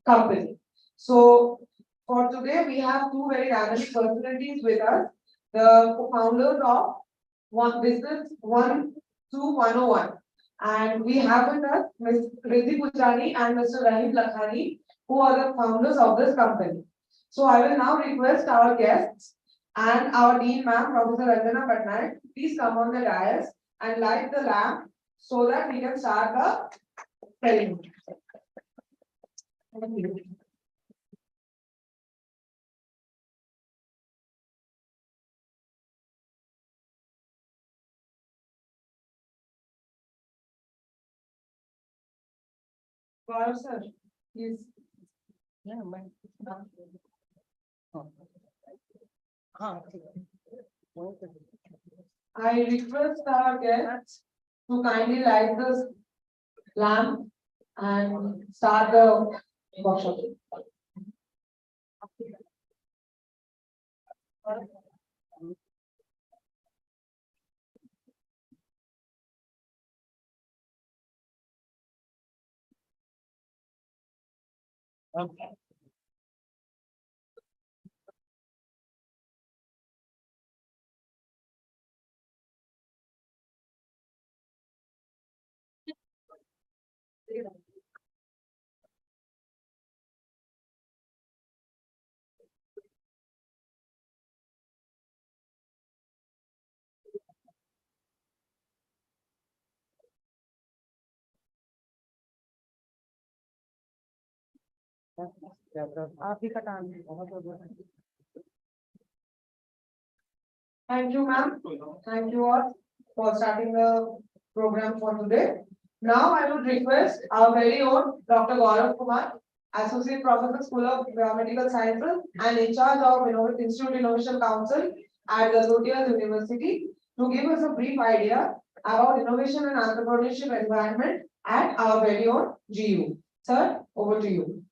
company. So for today, we have two very dynamic personalities with us, the co-founders of One Business 12101. And we have with us Ms. Riddhi and Mr. Rahim Lakhani, who are the founders of this company. So I will now request our guests and our Dean Ma'am, Professor Randana Patnaik, please come on the dais and light the lamp so that we can start the ceremony. Thank you. Gaurav sir, please. Yeah, I request our guests to kindly light the lamp and start the workshop. Okay. Thank you, ma'am. Thank you all for starting the program for today. Now I would request our very own Dr. Gaurav Kumar, Associate Professor, School of Biomedical Sciences and in charge of Institute Innovation Council at the Lakhani University, to give us a brief idea about innovation and entrepreneurship environment at our very own GU. Sir, over to you.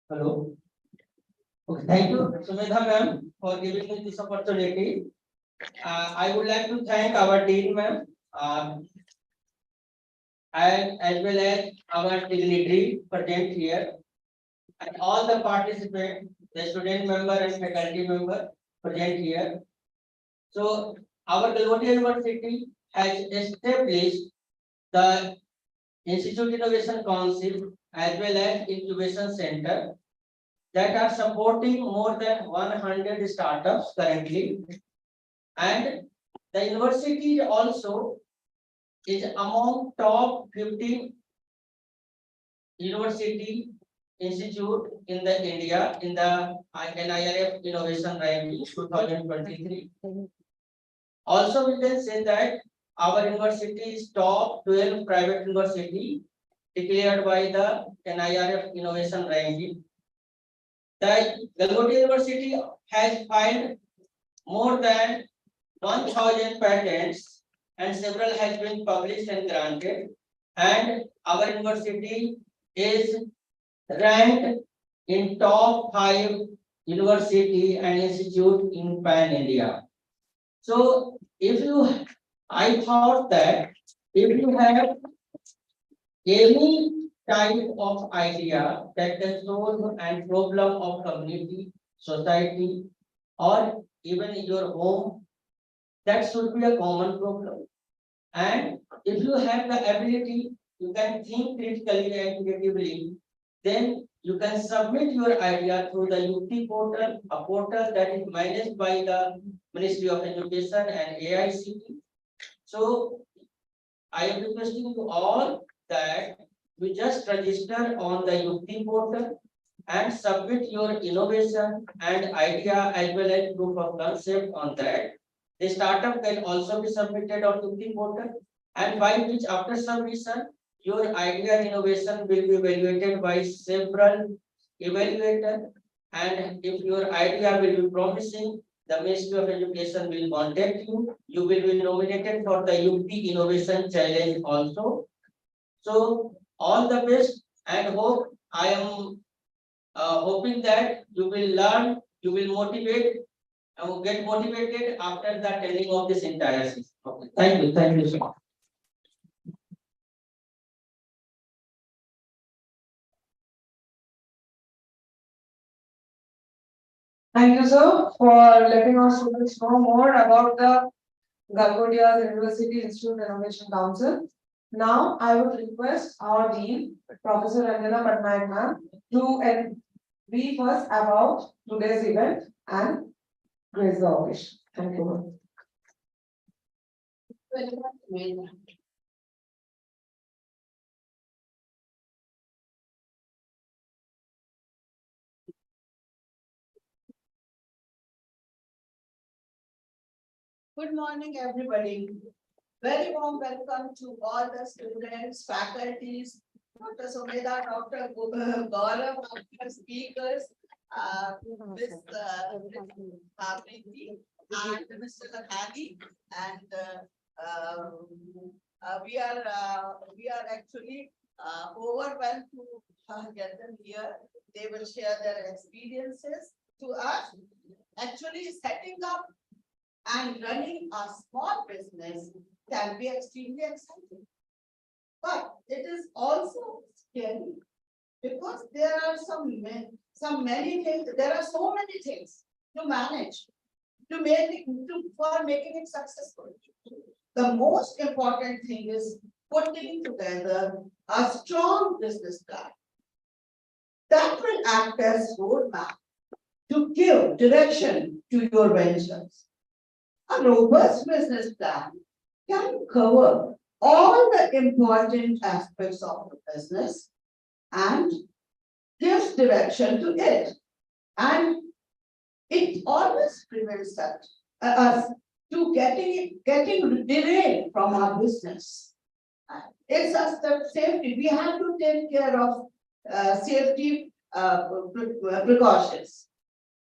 Hello. Okay, thank you, Sumedha ma'am, for giving me this opportunity. I would like to thank our dean ma'am, and as well as our dignitary present here, and all the participants, the student member and faculty member present here. So our Lakhani University has established the Institute Innovation Council as well as Incubation Center that are supporting more than 100 startups currently, and the university also is among top 15 university institute in the India in the NIRF Innovation Ranking 2023. Also, we can say that our university is top 12 private university declared by the NIRF Innovation Ranking. The Lakhani University has filed more than 1,000 patents and several has been published and granted, and our university is ranked in top 5 university and institute in Pan India. So I thought that if you have any type of idea that can solve and problem of community, society, or even your home, that should be a common problem. And if you have the ability, you can think critically and creatively, then you can submit your idea through the UT portal, a portal that is managed by the Ministry of Education and AICT. So I am requesting you all that you just register on the UT portal and submit your innovation and idea as well as proof of concept on that. The startup can also be submitted on UT portal, and by which after submission, your idea and innovation will be evaluated by several evaluators, and if your idea will be promising, the Ministry of Education will contact you. You will be nominated for the UT Innovation Challenge also. So all the best, and I am hoping that you will learn, you will motivate, get motivated after the telling of this entire system. Okay. Thank you so much. Thank you, sir, for letting our students know more about the Galgodia's University Institute Innovation Council. Now, I would request our Dean, Professor Ranjana Patnaik ma'am, to brief us about today's event and grace the occasion. Thank you. Good morning, everybody. Very warm welcome to all the students, faculties, Dr. Sumedha, Dr. Gaurav, our speakers, Ms. Riddhi and Mr. Lakhani, and we are actually overwhelmed to get them here. They will share their experiences to us. Actually, setting up and running a small business can be extremely exciting. But it is also scary because there are many things, there are so many things to manage to for making it successful. The most important thing is putting together a strong business plan that will act as roadmap to give direction to your ventures. A robust business plan can cover all the important aspects of the business and gives direction to it. And it always prevents us to getting derailed from our business. It's just the safety. We have to take care of safety precautions.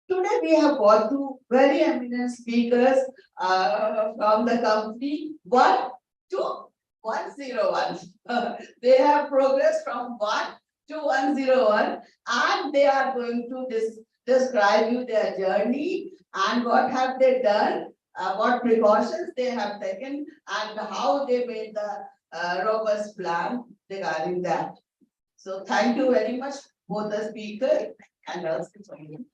Today we have got two very eminent speakers from the company 1 to 101. They have progressed from 1 to 101 and they are going to describe you their journey and what have they done, what precautions they have taken and how they made the robust plan regarding that. So thank you very much both the speakers and also for you.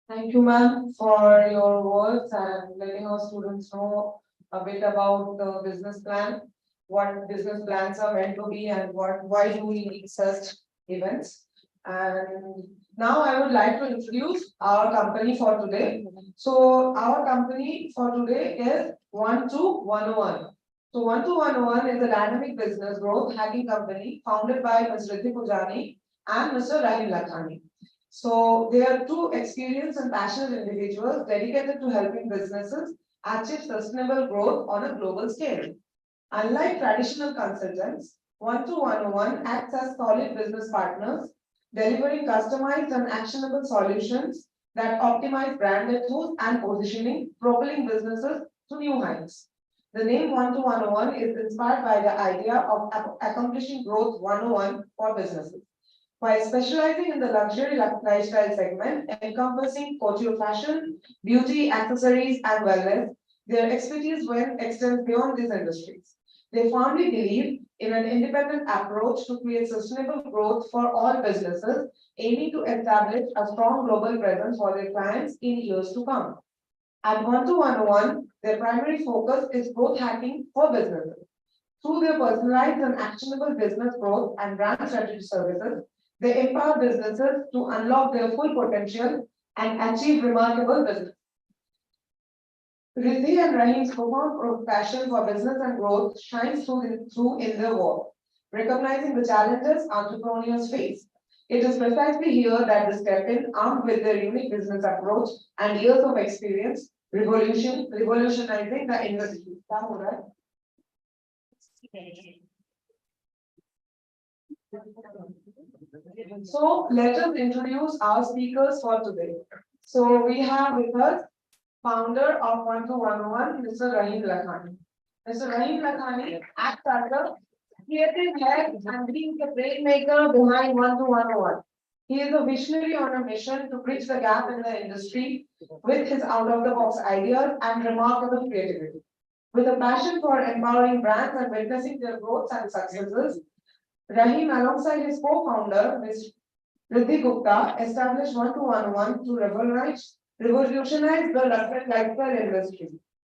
Thank you, ma'am, for your words and letting our students know a bit about the business plan, what business plans are meant to be, and why do we need such events. And now I would like to introduce our company for today. So our company for today is 12101. So 12101 is a dynamic business growth hacking company founded by Ms. Riddhi and Mr. Rahim Lakhani. So they are two experienced and passionate individuals dedicated to helping businesses achieve sustainable growth on a global scale. Unlike traditional consultants, 12101 acts as solid business partners, delivering customized and actionable solutions that optimize brand ethos and positioning, propelling businesses to new heights. The name 12101 is inspired by the idea of accomplishing growth 101 for businesses. By specializing in the luxury lifestyle segment, encompassing couture fashion, beauty, accessories, and wellness, their expertise extends beyond these industries. They firmly believe in an independent approach to create sustainable growth for all businesses, aiming to establish a strong global presence for their clients in years to come. At 12101, their primary focus is growth hacking for businesses. Through their personalized and actionable business growth and brand strategy services, they empower businesses to unlock their full potential and achieve remarkable business. Riddhi and Rahim's profound passion for business and growth shines through in their work, recognizing the challenges entrepreneurs face. It is precisely here that they step in, armed with their unique business approach and years of experience, revolutionizing the industry. So let us introduce our speakers for today. So we have with us founder of 12101, Mr. Rahim Lakhani. Mr. Rahim Lakhani acts as a creative head and being the brain maker behind 12101. He is a visionary on a mission to bridge the gap in the industry with his out-of-the-box ideas and remarkable creativity. With a passion for empowering brands and witnessing their growth and successes, Rahim, alongside his co-founder, Ms. Riddhi Gupta, established 1211 to revolutionize the luxury lifestyle industry.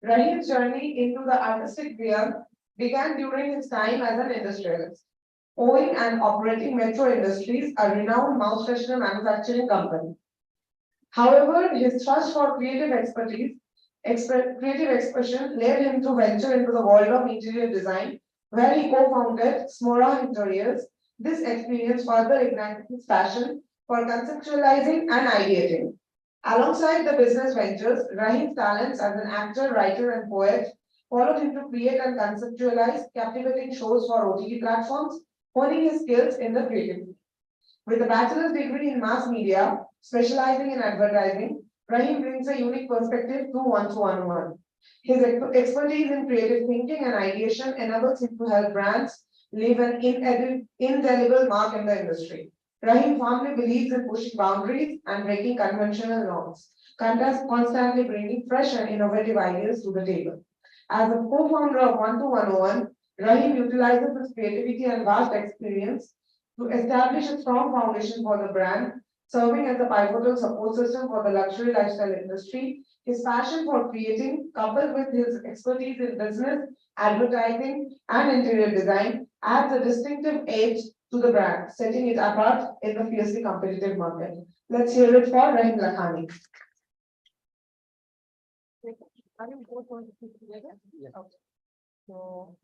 Rahim's journey into the artistic realm began during his time as an industrialist, owning and operating Metro Industries, a renowned mouth freshener manufacturing company. However, his thrust for creative creative expression led him to venture into the world of interior design, where he co-founded Smora Interiors. This experience further ignited his passion for conceptualizing and ideating. Alongside the business ventures, Rahim's talents as an actor, writer, and poet followed him to create and conceptualize captivating shows for OTT platforms, honing his skills in the creativity. With a bachelor's degree in mass media, specializing in advertising, Rahim brings a unique perspective to 1211. His expertise in creative thinking and ideation enables him to help brands leave an indelible mark in the industry. Rahim firmly believes in pushing boundaries and breaking conventional norms, constantly bringing fresh and innovative ideas to the table. As a co-founder of 12101, Rahim utilizes his creativity and vast experience to establish a strong foundation for the brand, serving as a pivotal support system for the luxury lifestyle industry. His passion for creating, coupled with his expertise in business, advertising, and interior design, adds a distinctive edge to the brand, setting it apart in the fiercely competitive market. Let's hear it for Rahim Lakhani. Are you both going to speak together? Yes. Okay. So,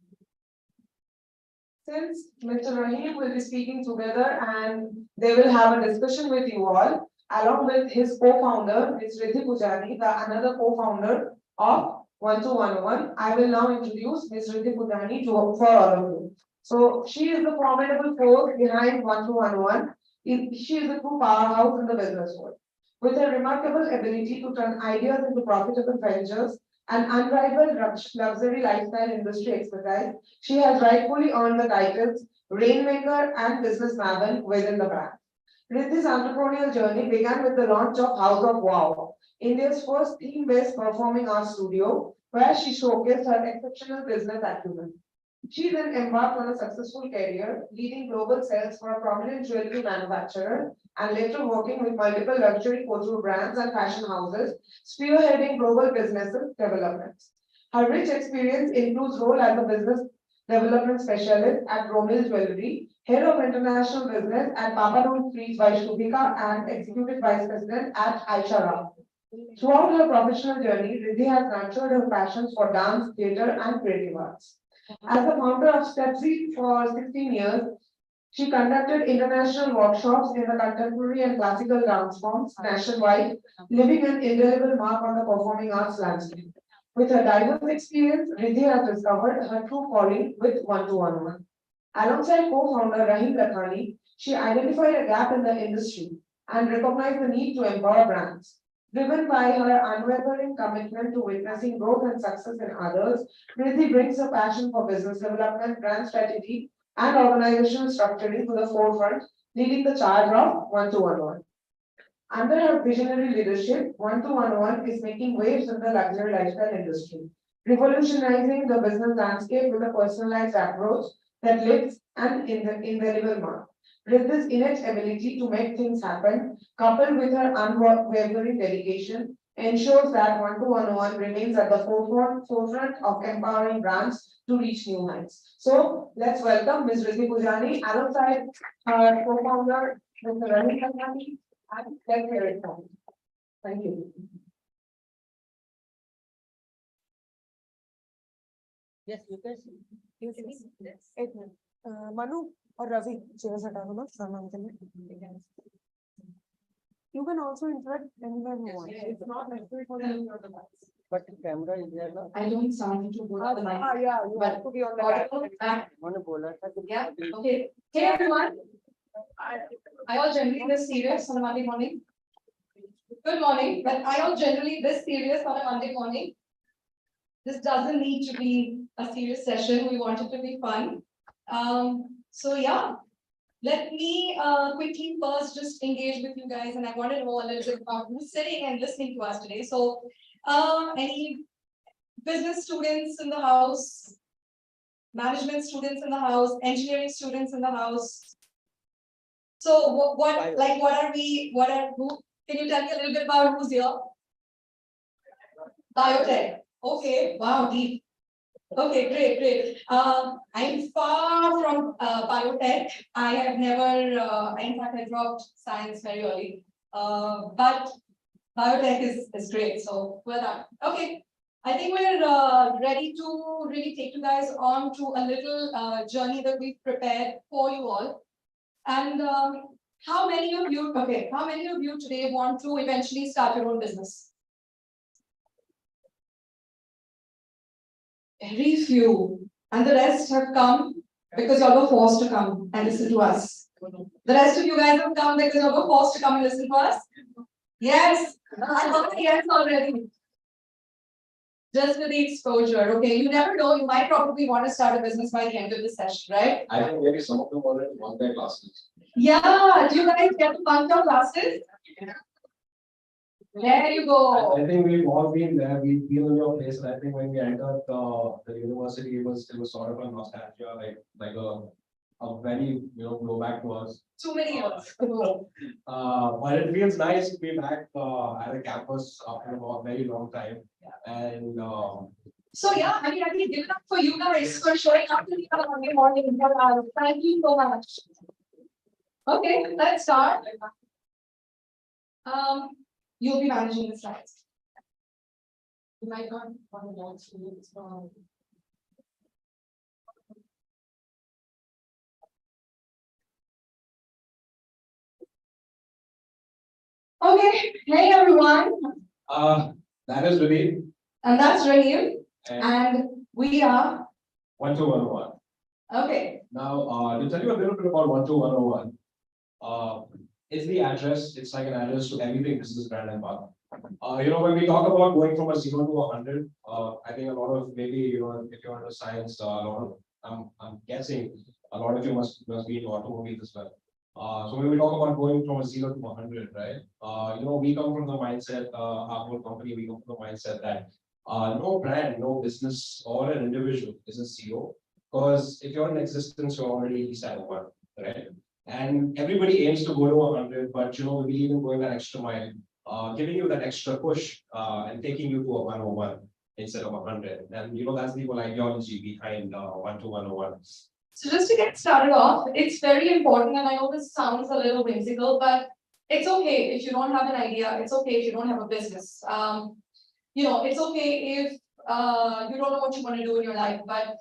since Mr. Rahim will be speaking together and they will have a discussion with you all, along with his co-founder, Ms. Riddhi Punjani, the another co-founder of 12101, I will now introduce Ms. Riddhi Punjani for all of you. So she is the formidable force behind 1211. She is a true powerhouse in the business world. With her remarkable ability to turn ideas into profitable ventures and unrivaled luxury lifestyle industry expertise, she has rightfully earned the titles Rainmaker and Business Maven within the brand. Riddhi's entrepreneurial journey began with the launch of House of Wow, India's first theme-based performing arts studio, where she showcased her exceptional business acumen. She then embarked on a successful career, leading global sales for a prominent jewelry manufacturer and later working with multiple luxury couture brands and fashion houses, spearheading global businesses developments. Her rich experience includes role as a business development specialist at Romil Jewelry, head of international business at Papa Don't Freeze by Shubhika, and executive vice president at Aisha Rao. Throughout her professional journey, Riddhi has nurtured her passions for dance, theatre, and creative arts. As the founder of Stepsy for 16 years, she conducted international workshops in the contemporary and classical dance forms nationwide, leaving an indelible mark on the performing arts landscape. With her diverse experience, Riddhi has discovered her true calling with 1211. Alongside co-founder Rahim Lakhani, she identified a gap in the industry and recognized the need to empower brands. Driven by her unwavering commitment to witnessing growth and success in others, Riddhi brings her passion for business development, brand strategy, and organizational structuring to the forefront, leading the charge of 1211. Under her visionary leadership, 1211 is making waves in the luxury lifestyle industry, revolutionizing the business landscape with a personalized approach that leaves an indelible mark. Riddhi's innate ability to make things happen, coupled with her unwavering dedication, ensures that 1211 remains at the forefront of empowering brands to reach new heights. So let's welcome Ms. Riddhi Punjani alongside her co-founder, Mr. Rahim Lakhani, and let's hear it from him. Thank you. Yes, you can see. एक minute Manu और Ravi chairs हटा दो ना शर्मा के लिए. You can also interact anywhere you want. It's not necessary for you or the mics. But the camera is there now. I don't sound to go to the mic. Yeah, you But have to be on the audible back. back. मैंने बोला था कि Yeah. Okay. Hey everyone. I all generally this serious on a Monday morning. Good morning. But I all generally this serious on a Monday morning. This doesn't need to be a serious session. We want it to be fun. So yeah, let me quickly first just engage with you guys, and I want to know a little bit about who's sitting and listening to us today. So, any business students in the house, management students in the house, engineering students in the house. So what who, can you tell me a little bit about who's here? Biotech. Okay, wow, deep. Okay, great. I'm far from biotech. I have never, in fact, I dropped science very early. But biotech is great, so well done. Okay, I think we're ready to really take you guys on to a little journey that we've prepared for you all. And how many of you today want to eventually start your own business? Very few. And the rest have come because y'all were forced to come and listen to us. The rest of you guys have come because y'all were forced to come and listen to us. Yes, I heard a yes already. Just with the exposure, okay. You never know, you might probably want to start a business by the end of the session, right? I think maybe some of them already won their classes. Yeah, do you guys get to bunch your classes? There you go. I think we've all been there, we've been in your place, and I think when we entered the university, it was sort of a nostalgia, like a very, throwback to us. Too many years. But it feels nice to be back at a campus after a very long time. And So yeah, I mean, I can give it up for you guys for showing up to me on a Monday morning. Thank you so much. Okay, let's start. You'll be managing the slides. You might not want to launch it. Okay, hey everyone, that is Riddhi. and that's Rahim, And and we are 12101. okay. Now, to tell you a little bit about 12101, it's the address, it's like an address to everything business brand and mark. When we talk about going from a 0 to 100, I think a lot of maybe, if you're into science, a lot of, I'm guessing a lot of you must be into automobiles as well. So when we talk about going from a 0 to 100, right? We come from the mindset, our whole company, we come from the mindset that no brand, no business, or an individual is a CEO. Because if you're in existence, you're already at least at 1, right? And everybody aims to go to 100, but we believe in going that extra mile, giving you that extra push, and taking you to a 101 instead of 100. And that's the whole ideology behind 12101. So just to get started off, it's very important, and I know this sounds a little whimsical, but it's okay if you don't have an idea. It's okay if you don't have a business. It's okay if you don't know what you want to do in your life, but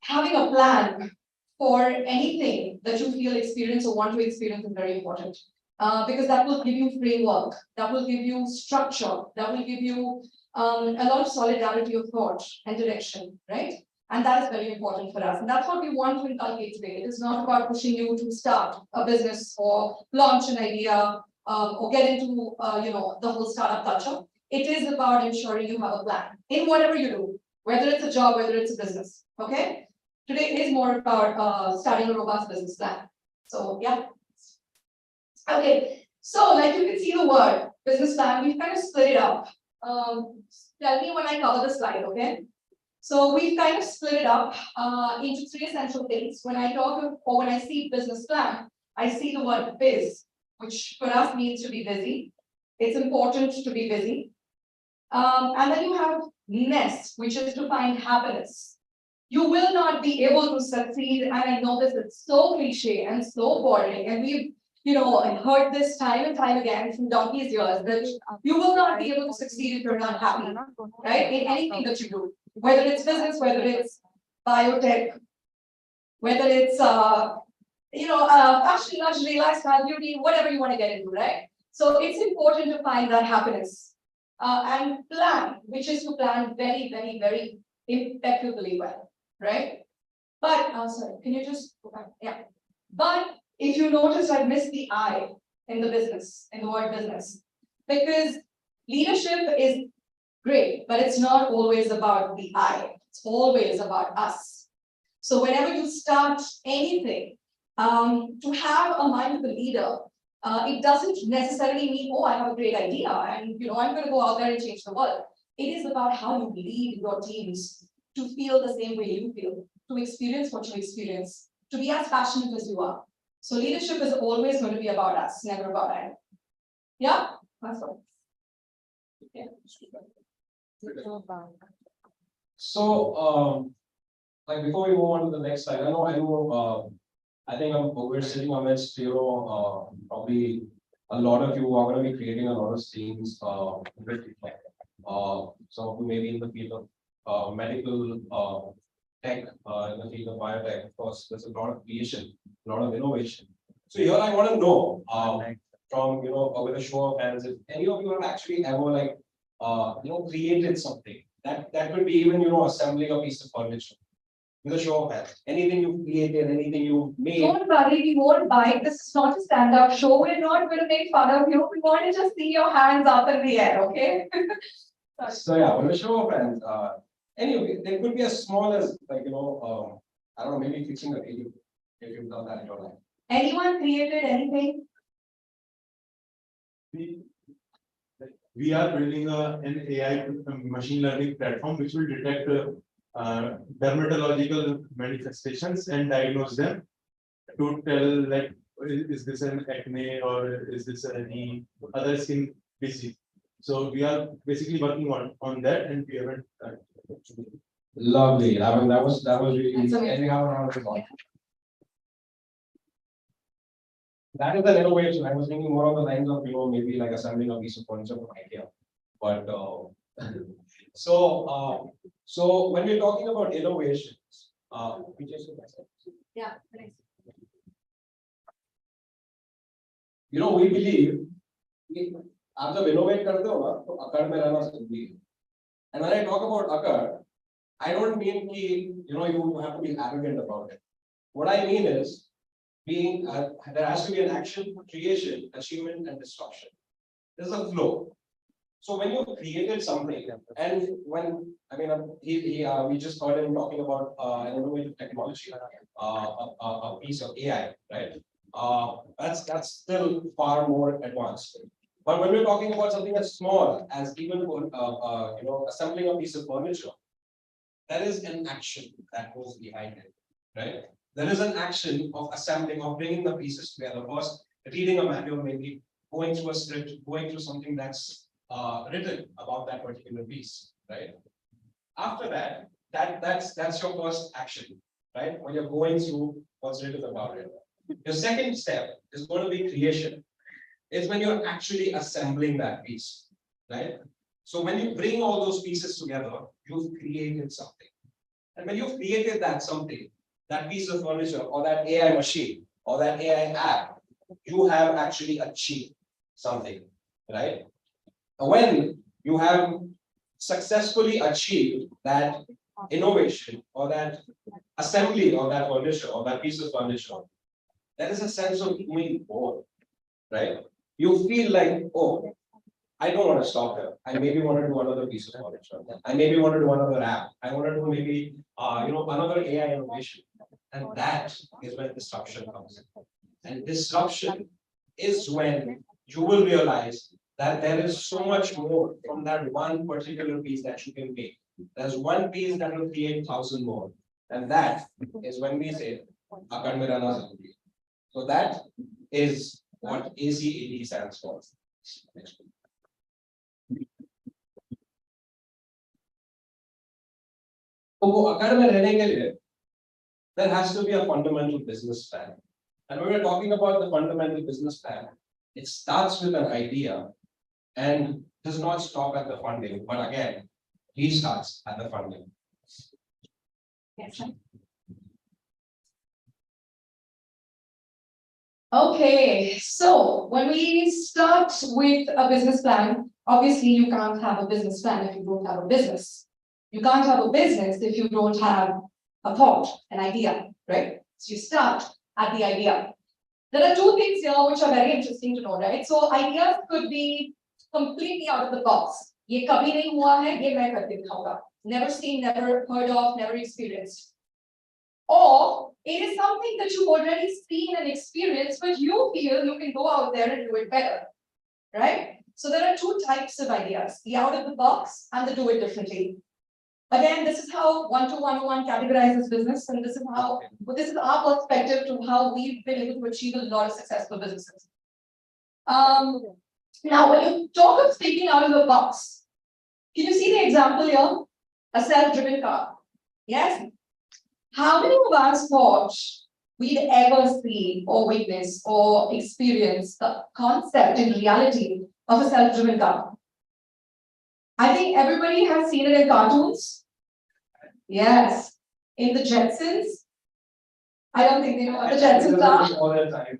having a plan for anything that you feel experience or want to experience is very important. Because that will give you framework, that will give you structure, that will give you a lot of solidarity of thought and direction, right? And that is very important for us. And that's what we want to inculcate today. It is not about pushing you to start a business or launch an idea or get into the whole startup culture. It is about ensuring you have a plan in whatever you do, whether it's a job, whether it's a business. Okay. Today is more about starting a robust business plan. So yeah. Okay. So like you can see the word business plan, we've kind of split it up. Tell me when I cover the slide, okay? So we've kind of split it up into 3 essential things. When I talk or when I see business plan, I see the word biz, which for us means to be busy. It's important to be busy. And then you have nest, which is to find happiness. You will not be able to succeed, and I know this is so cliche and so boring, and we've heard this time and time again from donkey's ears that you will not be able to succeed if you're not happy, right? In anything that you do, whether it's business, whether it's biotech, whether it's fashion, luxury, lifestyle, beauty, whatever you want to get into, right? So it's important to find that happiness and plan, which is to plan very, very, very impeccably well, right? But sorry, can you just go back? Yeah. But if you notice, I missed the I in the business, in the word business, because leadership is great, but it's not always about the I. It's always about us. So whenever you start anything, to have a mind of a leader, it doesn't necessarily mean, oh, I have a great idea and I'm going to go out there and change the world. It is about how you lead your teams to feel the same way you feel, to experience what you experience, to be as passionate as you are. So leadership is always going to be about us, never about I. Yeah, that's all. Yeah. So, like before we move on to the next slide, I think we're sitting amidst, probably a lot of you are going to be creating a lot of scenes, with, some of you maybe in the field of, medical, tech, in the field of biotech. Of course, there's a lot of creation, a lot of innovation. So here I want to know, from, with a show of hands, if any of you have actually ever created something that could be even, assembling a piece of furniture. With a show of hands, anything you've created, anything you've made. Don't worry, we won't bite. This is not a stand-up show. We're not going to make fun of you. We want to just see your hands up in the air, okay? So yeah, with a show of hands, anyway, it could be as small as I don't know, maybe fixing a TV, if you've done that in your life. Anyone created anything? We are building an AI machine learning platform which will detect dermatological manifestations and diagnose them to tell, like, is this an acne or is this any other skin disease. So we are basically working on that, and we haven't. Lovely. I mean, that was really. That's amazing. And we have a round of applause. That is an innovation. I was thinking more on the lines of, maybe like assembling a piece of furniture from IKEA. But so when we're talking about innovations, we just Yeah, nice. we believe आप जब innovate करते हो ना तो अकड़ में रहना जरूरी है. And when I talk about अकड़, I don't mean कि you have to be arrogant about it. What I mean is being there has to be an action, creation, achievement, and disruption. There's a flow. So when you created something, and when we just heard him talking about an innovative technology, a piece of AI, right? That's still far more advanced. But when we're talking about something as small as even assembling a piece of furniture, there is an action that goes behind it, right? There is an action of assembling, of bringing the pieces together. First, reading a manual, maybe going through a script, going through something that's written about that particular piece, right? After that, that's your first action, right? When you're going through what's written about it. Your second step is going to be creation. It's when you're actually assembling that piece, right? So when you bring all those pieces together, you've created something. And when you've created that something, that piece of furniture or that AI machine or that AI app, you have actually achieved something, right? When you have successfully achieved that innovation or that assembly of that furniture or that piece of furniture, there is a sense of doing more, right? You feel like, oh, I don't want to stop here. I maybe want to do another piece of furniture. I maybe want to do another app. I want to do maybe another AI innovation. And that is when disruption comes in. And disruption is when you will realize that there is so much more from that one particular piece that you can make. There's one piece that will create 1,000 more. And that is when we say, "Akad mein rehna zaruri hai." So that is what ACAD stands for. Next. तो वो अकड़ में रहने के लिए there has to be a fundamental business plan. And when we're talking about the fundamental business plan, it starts with an idea and does not stop at the funding, but again, restarts at the funding. Yes. Okay, so when we start with a business plan, obviously you can't have a business plan if you don't have a business. You can't have a business if you don't have a thought, an idea, right? So you start at the idea. There are two things here which are very interesting to know, right? So ideas could be completely out of the box. ये कभी नहीं हुआ है, ये मैं करके दिखाऊंगा. Never seen, never heard of, never experienced. or it is something that you've already seen and experienced, but you feel you can go out there and do it better, right? So there are two types of ideas, the out of the box and the do it differently. Again, this is how 12101 categorizes business, and this is our perspective to how we've been able to achieve a lot of successful businesses. Now, when you talk of thinking out of the box, can you see the example here? A self-driven car. Yes? How many of us thought we'd ever see or witness or experience the concept in reality of a self-driven car? I think everybody has seen it in cartoons. Yes. In the Jetsons. I don't think they know what the Jetsons are. All the time.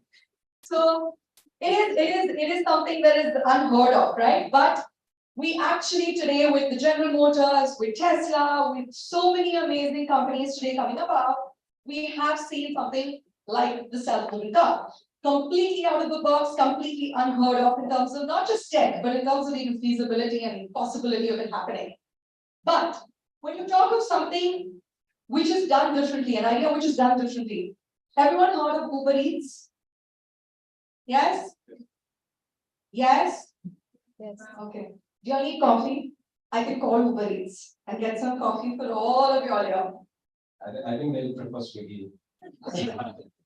So it is something that is unheard of, right? But we actually today with the General Motors, with Tesla, with so many amazing companies today coming about, we have seen something like the self-moving car. Completely out of the box, completely unheard of in terms of not just tech, but in terms of even feasibility and possibility of it happening. But when you talk of something which is done differently, an idea which is done differently, everyone heard of Uber Eats? Yes? Yes? Yes. Okay. Do you need coffee? I can call Uber Eats and get some coffee for all of you all here. I think they'll prefer Swiggy.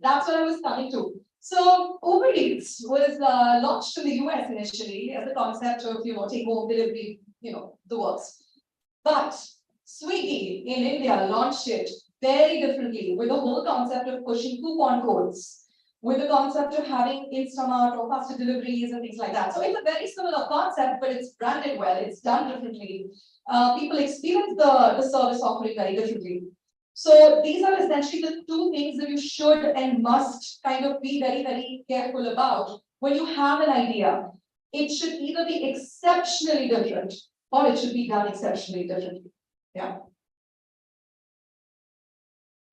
That's what I was coming to. So Uber Eats was launched in the US initially as a concept of, take home delivery, the works. But Swiggy in India launched it very differently with the whole concept of pushing coupon codes, with the concept of having Instamart or faster deliveries and things like that. So it's a very similar concept, but it's branded well, it's done differently. People experience the service offering very differently. So these are essentially the two things that you should and must kind of be very, very careful about. When you have an idea, it should either be exceptionally different or it should be done exceptionally differently. Yeah.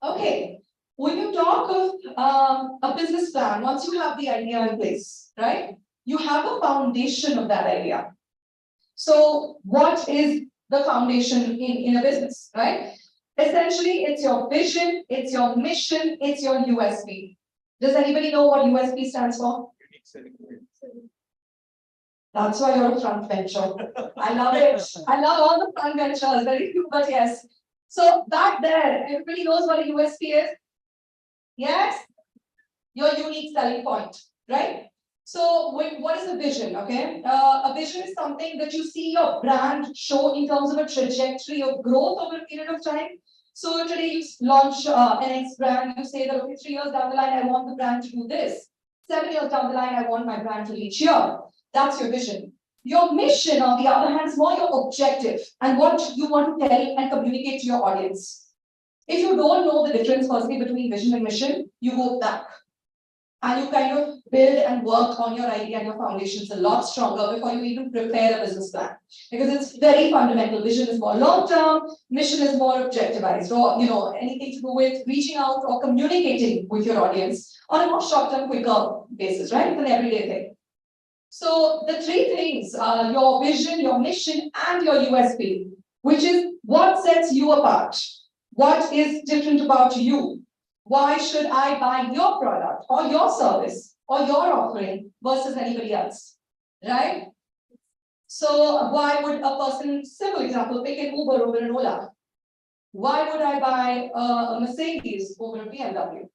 Okay. When you talk of a business plan, once you have the idea in place, right, you have a foundation of that idea. So what is the foundation in a business, right? Essentially, it's your vision, it's your mission, it's your USP. Does anybody know what USP stands for? That's why you're a front bencher. I love it. I love all the front benchers, very few, but yes. So back there, everybody knows what a USP is? Yes? Your unique selling point, right? So what is a vision, okay? A vision is something that you see your brand show in terms of a trajectory of growth over a period of time. So today you launch an X brand, you say that, okay, 3 years down the line, I want the brand to do this. 7 years down the line, I want my brand to reach here. That's your vision. Your mission, on the other hand, is more your objective and what you want to tell and communicate to your audience. If you don't know the difference, firstly, between vision and mission, you go back. And you kind of build and work on your idea and your foundations a lot stronger before you even prepare a business plan. Because it's very fundamental. Vision is more long-term, mission is more objectivized, or anything to do with reaching out or communicating with your audience on a more short-term, quicker basis, right? It's an everyday thing. So the three things are your vision, your mission, and your USP, which is what sets you apart. What is different about you? Why should I buy your product or your service or your offering versus anybody else, right? So why would a person, simple example, pick an Uber over an Ola? Why would I buy a Mercedes over a BMW?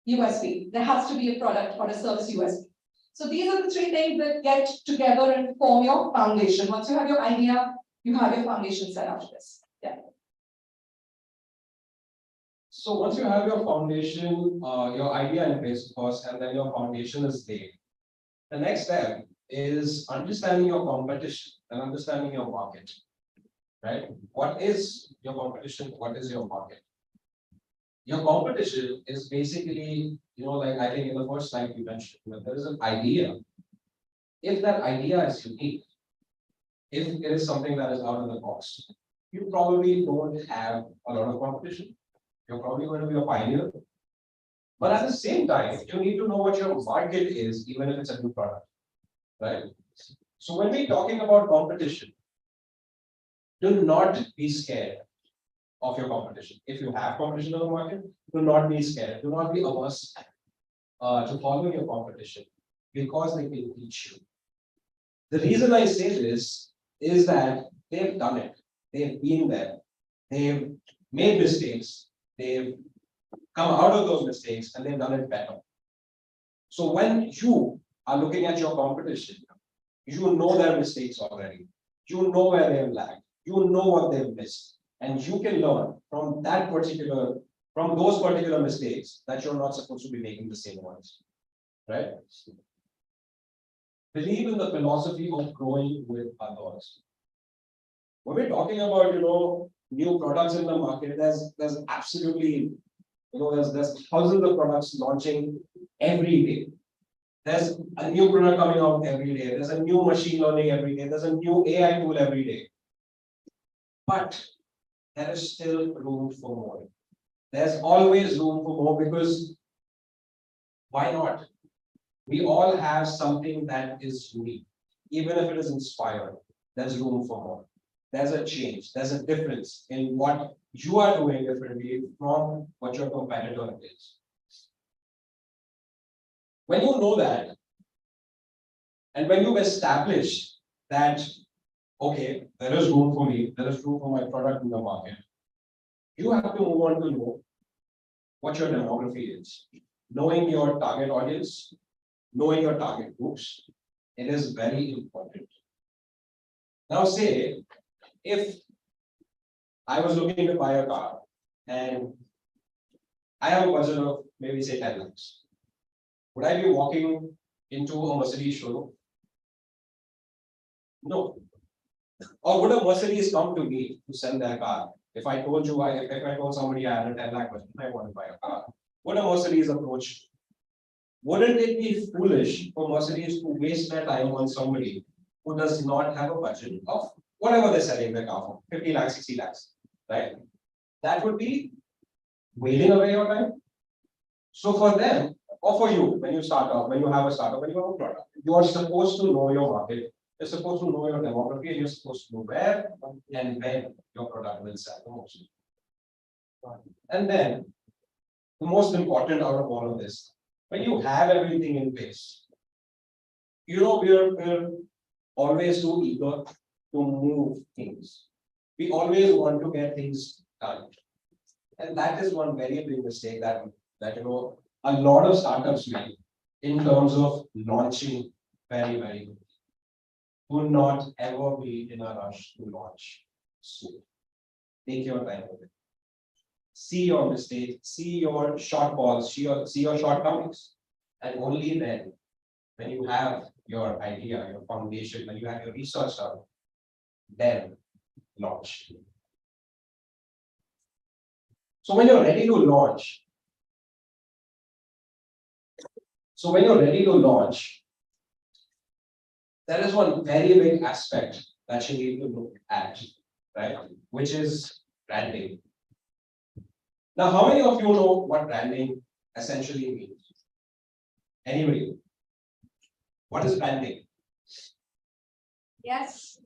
USP. There has to be a product or a service USP. So these are the three things that get together and form your foundation. Once you have your idea, you have your foundation set after this. Yeah. So once you have your foundation, your idea in place, of course, and then your foundation is laid, the next step is understanding your competition and understanding your market, right? What is your competition? What is your market? Your competition is basically, like I think in the first slide you mentioned, that there is an idea. If that idea is unique, if it is something that is out of the box, you probably don't have a lot of competition. You're probably going to be a pioneer. But at the same time, you need to know what your market is, even if it's a new product, right? So when we're talking about competition, do not be scared. of your competition. If you have competition in the market, do not be scared, do not be averse to follow your competition because they can teach you. The reason I say this is that they've done it, they've been there, they've made mistakes, they've come out of those mistakes and they've done it better. So when you are looking at your competition, you know their mistakes already, you know where they've lagged, you know what they've missed, and you can learn from those particular mistakes that you're not supposed to be making the same ones, right? Believe in the philosophy of growing with others. When we're talking about, new products in the market, there's absolutely, there's thousands of products launching every day. There's a new product coming out every day. There's a new machine learning every day. There's a new AI tool every day. But there is still room for more. There's always room for more because why not? We all have something that is unique. Even if it is inspired, there's room for more. There's a change, there's a difference in what you are doing differently from what your competitor is. When you know that, and when you've established that, okay, there is room for me, there is room for my product in the market, you have to move on to know what your demography is. Knowing your target audience, knowing your target groups, it is very important. Now say, if I was looking to buy a car and I have a budget of maybe say 10 lakhs, would I be walking into a Mercedes showroom? No. Or would a Mercedes come to me to sell their car? If I told somebody I had a 10 lakh budget, I want to buy a car, would a Mercedes approach? Wouldn't it be foolish for Mercedes to waste their time on somebody who does not have a budget of whatever they're selling their car for, 50 lakhs, 60 lakhs, right? That would be waiting away your time. So for them, or for you, when you start off, when you have a startup, when you have a product, you are supposed to know your market, you're supposed to know your demography, and you're supposed to know where and when your product will sell the most. And then, the most important out of all of this, when you have everything in place, we're always too eager to move things. We always want to get things done. And that is one very big mistake that a lot of startups make in terms of launching very, very quickly. Do not ever be in a rush to launch soon. Take your time with it. See your mistakes, see your shortfalls, see your shortcomings. And only then, when you have your idea, your foundation, when you have your research done, then launch. So when you're ready to launch, there is one very big aspect that you need to look at, right? Which is branding. Now, how many of you know what branding essentially means? Anybody? What is branding? Yes.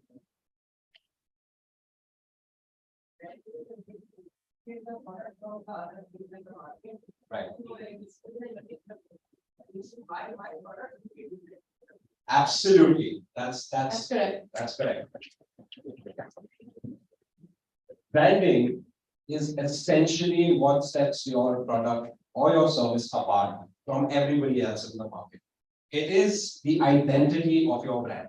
Right. Absolutely. That's correct. That's correct. Branding is essentially what sets your product or your service apart from everybody else in the market. It is the identity of your brand,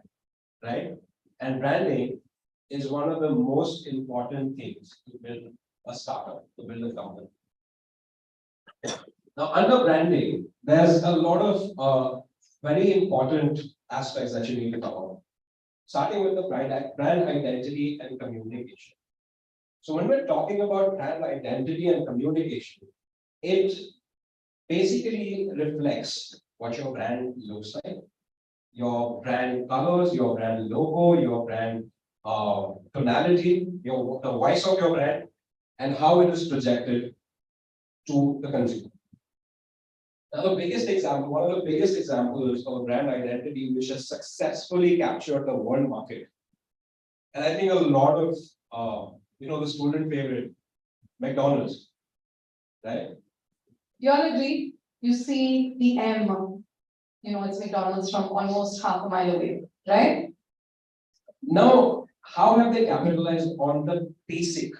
right? And branding is one of the most important things to build a startup, to build a company. Now, under branding, there's a lot of very important aspects that you need to cover. Starting with the brand identity and communication. So when we're talking about brand identity and communication, it basically reflects what your brand looks like, your brand colors, your brand logo, your brand tonality, the voice of your brand, and how it is projected to the consumer. Now, one of the biggest examples of brand identity which has successfully captured the world market, and I think a lot of the student favorite, McDonald's, right? You all agree? You see the M, it's McDonald's from almost half a mile away, right? Now, how have they capitalized on the basic?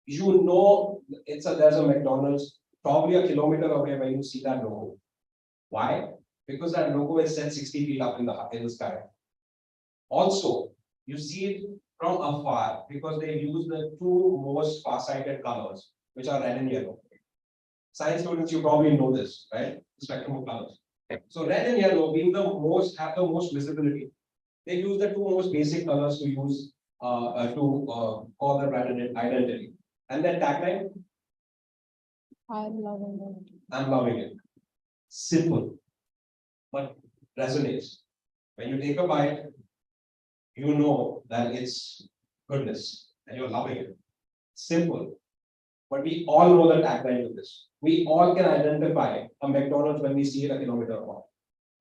There's a McDonald's probably a kilometer away when you see that logo. Why? Because that logo is set 60 feet up in the sky. Also, you see it from afar because they use the two most far-sighted colors, which are red and yellow. Science students, you probably know this, right? The spectrum of colors. So red and yellow being have the most visibility. They use the two most basic colors to use to call the brand identity. And then tagline, I'm loving it. I'm loving it. Simple, but resonates. When you take a bite, you know that it's goodness and you're loving it. Simple. But we all know the tagline to this. We all can identify a McDonald's when we see it a kilometer apart,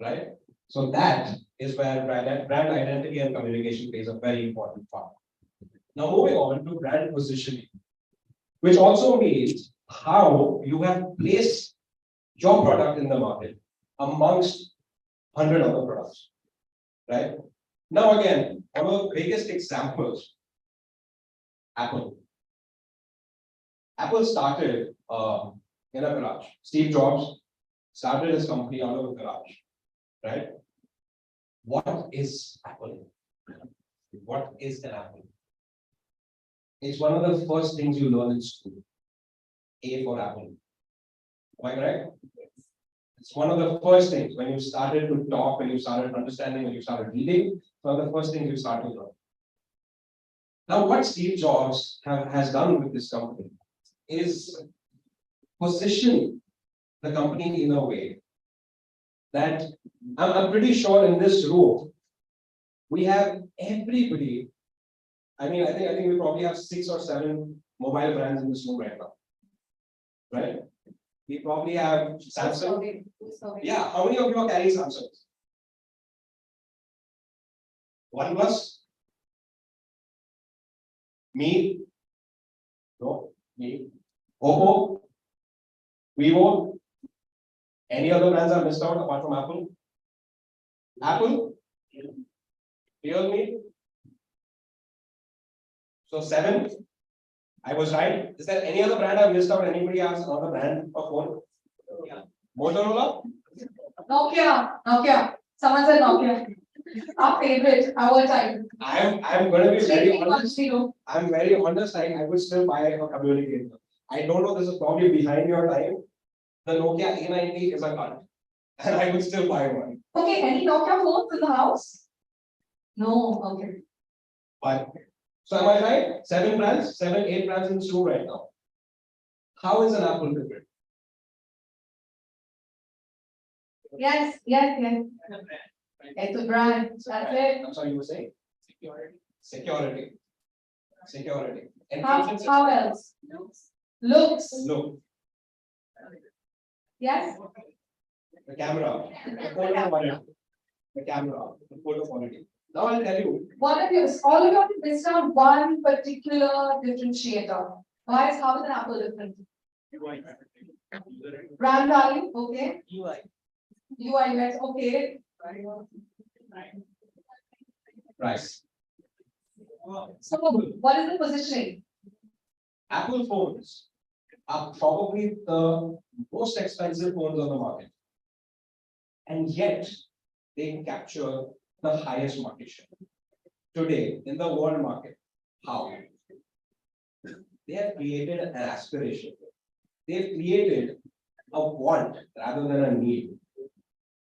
right? So that is where brand identity and communication plays a very important part. Now moving on to brand positioning, which also means how you have placed your product in the market amongst 100 other products, right? Now again, one of the biggest examples, Apple. Apple started in a garage. Steve Jobs started his company out of a garage, right? What is Apple? What is an apple? It's one of the first things you learn in school. A for apple. Am I correct? It's one of the first things when you started to talk, when you started understanding, when you started reading, one of the first things you start to learn. Now, what Steve Jobs has done with this company is position the company in a way that I'm pretty sure in this room we have everybody. I think we probably have 6 or 7 mobile brands in this room right now, right? We probably have Samsung. Yeah, how many of you are carrying Samsung? OnePlus? Me? No, me. Oppo? Vivo? Any other brands I missed out apart from Apple? Apple? Realme? So 7. I was right. Is there any other brand I missed out? Anybody has another brand of phone? Yeah. Motorola? Nokia. Someone said Nokia. Our favorite, our time. I'm going to be very honest. I'm very honest. I would still buy a communicator. I don't know. This is probably behind your time. The Nokia A90 is a cut, and I would still buy one. Okay, any Nokia phones in the house? No, okay. But so am I right? 7 brands, 7, 8 brands in store right now. How is an Apple different? Yes. It's a brand. That's it. I'm sorry, you were saying? Security. How else? Looks. Look, Yes. the camera, the photo quality. The camera, the photo quality. Now I'll tell you. All of you have to list down one particular differentiator. Why is how is an Apple different? Brand value, okay. UI UX, okay. Price. So what is the positioning? Apple phones are probably the most expensive phones on the market. And yet, they capture the highest market share. Today, in the world market, how? They have created an aspiration. They've created a want rather than a need.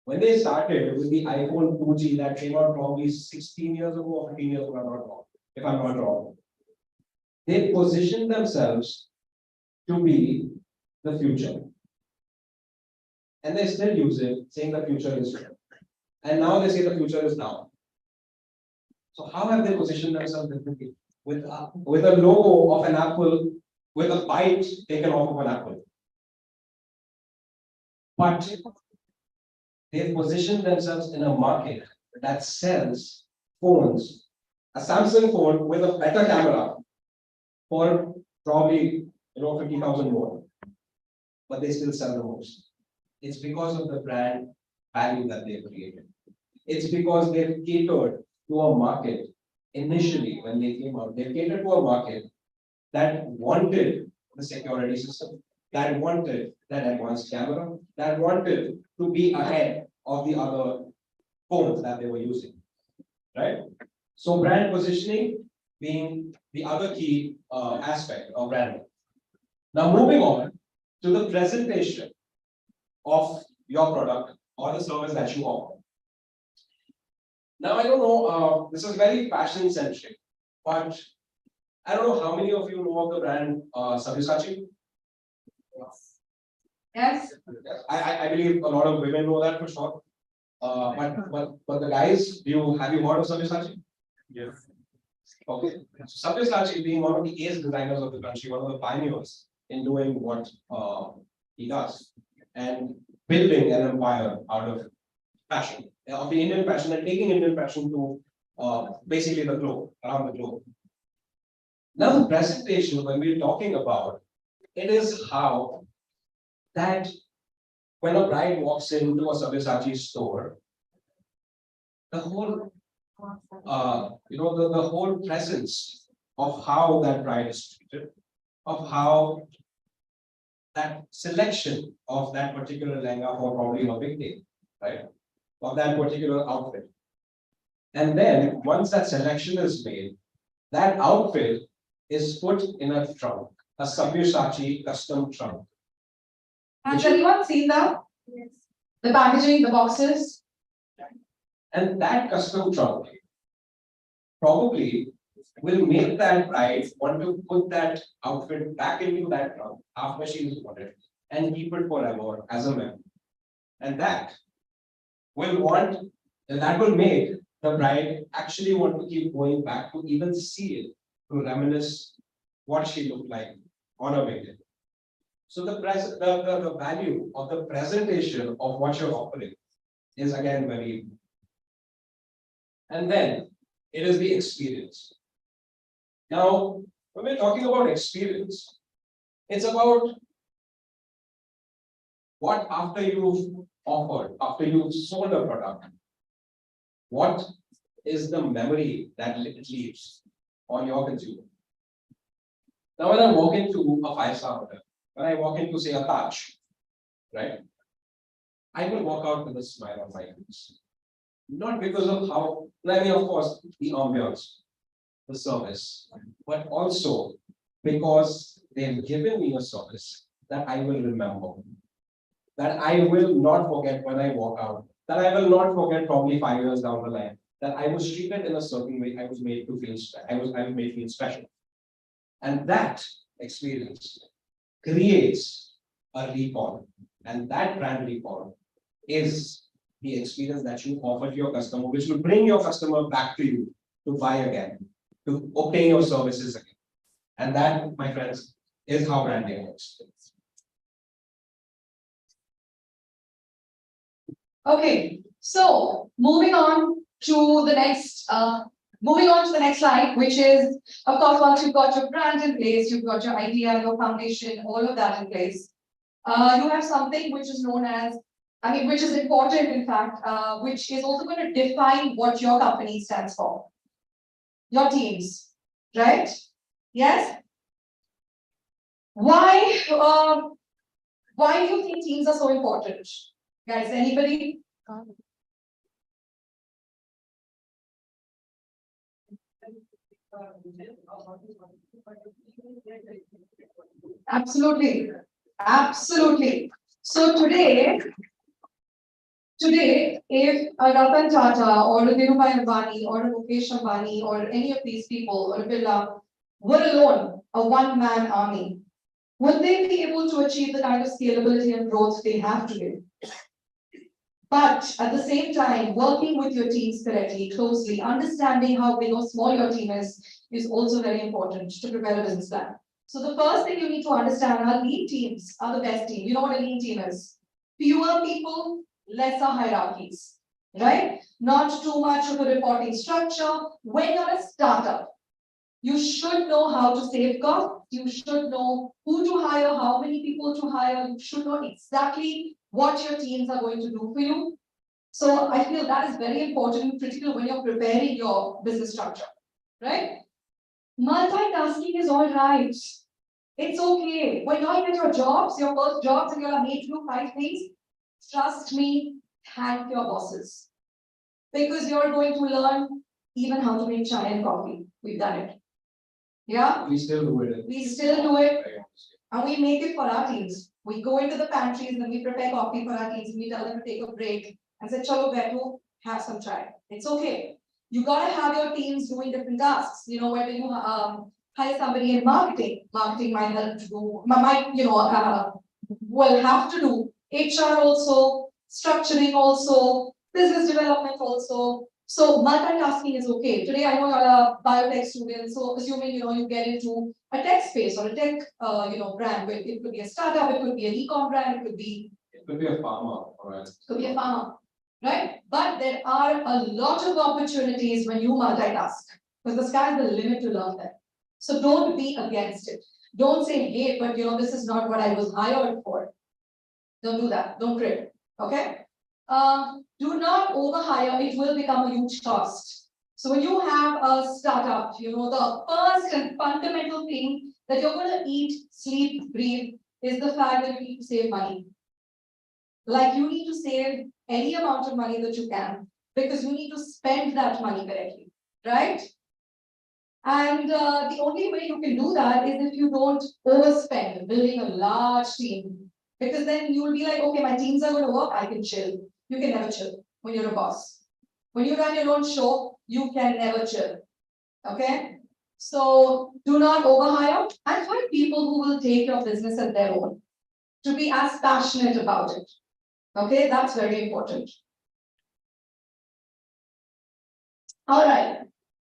When they started with the iPhone 2G that came out probably 16 years ago or 15 years ago, if I'm not wrong, they positioned themselves to be the future. And they still use it, saying the future is here. And now they say the future is now. So how have they positioned themselves differently? With a logo of an apple, with a bite taken off of an apple. But they've positioned themselves in a market that sells phones, a Samsung phone with a better camera for probably 50,000 more, but they still sell the most. It's because of the brand value that they've created. It's because they've catered to a market initially when they came out. They catered to a market that wanted the security system, that wanted that advanced camera, that wanted to be ahead of the other phones that they were using, right? So brand positioning being the other key aspect of branding. Now moving on to the presentation of your product or the service that you offer. Now I don't know, this is very fashion centric, but I don't know how many of you know of the brand Sabyasachi. Yes, I believe a lot of women know that for sure. But the guys, have you heard of Sabyasachi? Yes. Okay, so Sabyasachi being one of the ace designers of the country, one of the pioneers in doing what he does and building an empire out of fashion, of the Indian fashion and taking Indian fashion to basically the globe, around the globe. Now the presentation, when we're talking about, it is how that when a bride walks into a Sabyasachi store, the whole the whole presence of how that bride is treated, of how that selection of that particular lehenga for probably a big day, right? Of that particular outfit. And then once that selection is made, that outfit is put in a trunk, a Sabyasachi custom trunk. has anyone seen that? Yes. The packaging, the boxes? And that custom trunk probably will make that bride want to put that outfit back into that trunk after she is bought it and keep it forever as a memory. And that will make the bride actually want to keep going back to even see it, to reminisce what she looked like on her wedding. So the value of the presentation of what you're offering is again very important. And then it is the experience. Now, when we're talking about experience, it's about what after you've offered, after you've sold a product, what is the memory that it leaves on your consumer? Now, when I walk into a five-star hotel, when I walk into, say, a Taj, right? I will walk out with a smile on my face. Not because of how, I mean, of course, the ambiance, the service, but also because they've given me a service that I will remember, that I will not forget when I walk out, that I will not forget probably 5 years down the line, that I was treated in a certain way, I was made to feel, I was made to feel special. And that experience creates a recall, and that brand recall is the experience that you offer to your customer, which will bring your customer back to you to buy again, to obtain your services again. And that, my friends, is how branding works. Okay, so moving on to the next slide, which is, of course, once you've got your brand in place, you've got your idea, your foundation, all of that in place. You have something which is known as, which is important, in fact, which is also going to define what your company stands for. Your teams, right? Yes? Why do you think teams are so important? Guys, anybody? Absolutely. Absolutely. So today, if a Ratan Tata or a Dhirubhai Ambani or a Mukesh Ambani or any of these people or a Birla were alone a one-man army, would they be able to achieve the kind of scalability and growth they have today? But at the same time, working with your teams correctly, closely, understanding how big or small your team is also very important to prepare a business plan. So the first thing you need to understand are lean teams are the best team. You know what a lean team is? Fewer people, lesser hierarchies, right? Not too much of a reporting structure. When you're a startup, You should know how to save costs. You should know who to hire, how many people to hire. You should know exactly what your teams are going to do for you. So I feel that is very important and critical when you're preparing your business structure, right? Multitasking is all right. It's okay. When you're at your jobs, your first jobs, and you're made to do 5 things, trust me, thank your bosses. Because you're going to learn even how to make chai and coffee. We've done it. Yeah, We still do it. we still do it. And we make it for our teams. We go into the pantries and we prepare coffee for our teams. We tell them to take a break and say, Chalo, Betu, have some chai. It's okay. You gotta have your teams doing different tasks. You know, whether you hire somebody in marketing. Marketing might help to do, might, will have to do HR also, structuring also, business development also. So multitasking is okay. Today I know you're a biotech student, so assuming you get into a tech space or a tech brand, where it could be a startup, it could be an e-com brand, it could be a farmer, alright. could be a farmer, right? But there are a lot of opportunities when you multitask, because the sky's the limit to learn that. So don't be against it. Don't say, hey, but this is not what I was hired for. Don't do that. Don't trip. Okay? Do not overhire, it will become a huge cost. So when you have a startup, the first and fundamental thing that you're going to eat, sleep, breathe is the fact that you need to save money. Like you need to save any amount of money that you can, because you need to spend that money correctly, right? And the only way you can do that is if you don't overspend building a large team, because then you'll be like, okay, my teams are going to work, I can chill. You can never chill when you're a boss. When you run your own show, you can never chill. Okay? So do not overhire and find people who will take your business as their own, to be as passionate about it. Okay, that's very important. All right.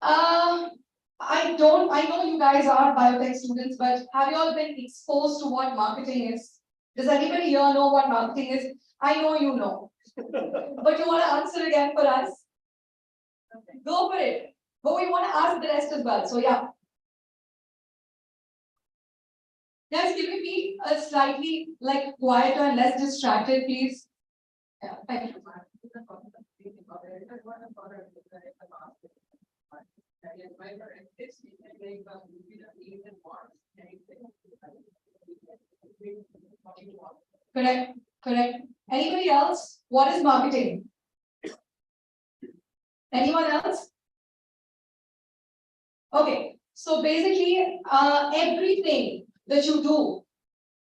I know you guys are biotech students, but have you all been exposed to what marketing is? Does anybody here know what marketing is? I know you know. But you want to answer again for us? Go for it. But we want to ask the rest as well. So yeah. Guys, can we be slightly quieter and less distracted, please? Yeah, thank you. Correct, correct. Anybody else? What is marketing? Anyone else? Okay, so basically, everything that you do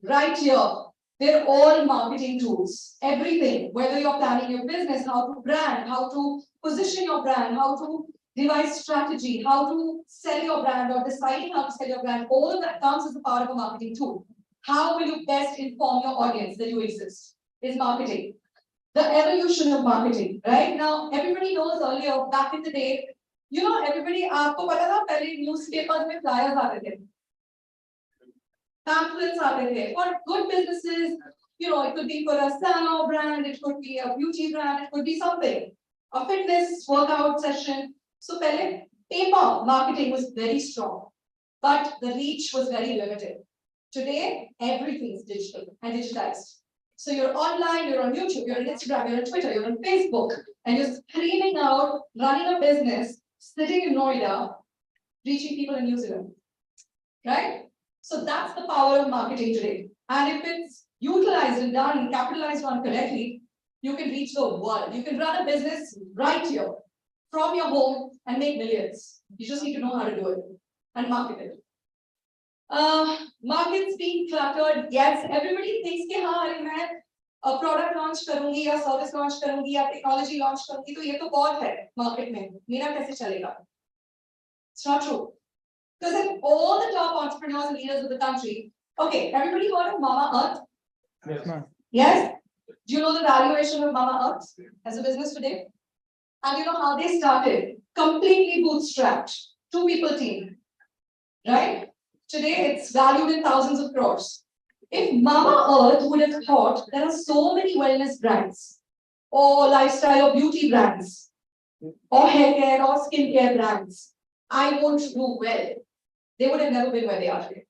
right here, they're all marketing tools. Everything, whether you're planning your business, how to brand, how to position your brand, how to devise strategy, how to sell your brand or deciding how to sell your brand, all of that counts as a part of a marketing tool. How will you best inform your audience that you exist is marketing. The evolution of marketing, right? Now, everybody knows earlier, back in the day, everybody, आपको पता था पहले newspapers में flyers आते थे. Pamphlets आते थे. For good businesses, it could be for a salon brand, it could be a beauty brand, it could be something. A fitness workout session. So पहले paper marketing was very strong, but the reach was very limited. Today, everything is digital and digitized. So you're online, you're on YouTube, you're on Instagram, you're on Twitter, you're on Facebook, and you're screaming out, running a business, sitting in Noida, reaching people in New Zealand, right? So that's the power of marketing today. And if it's utilized and done and capitalized on correctly, you can reach the world. You can run a business right here from your home and make millions. You just need to know how to do it and market it. Markets being cluttered, yes, everybody thinks कि हाँ अरे मैं product launch करूँगी या service launch करूँगी या technology launch करूँगी तो ये तो बहुत है market में मेरा कैसे चलेगा? It's not true. Because if all the top entrepreneurs and leaders of the country, okay, everybody heard of Mama Earth? Yes, ma'am. Yes? Do you know the valuation of Mama Earth as a business today? And you know how they started? Completely bootstrapped, 2 people team, right? Today it's valued in thousands of crores. If Mama Earth would have thought there are so many wellness brands, or lifestyle or beauty brands, or hair care or skincare brands, I won't do well. they would have never been where they are today.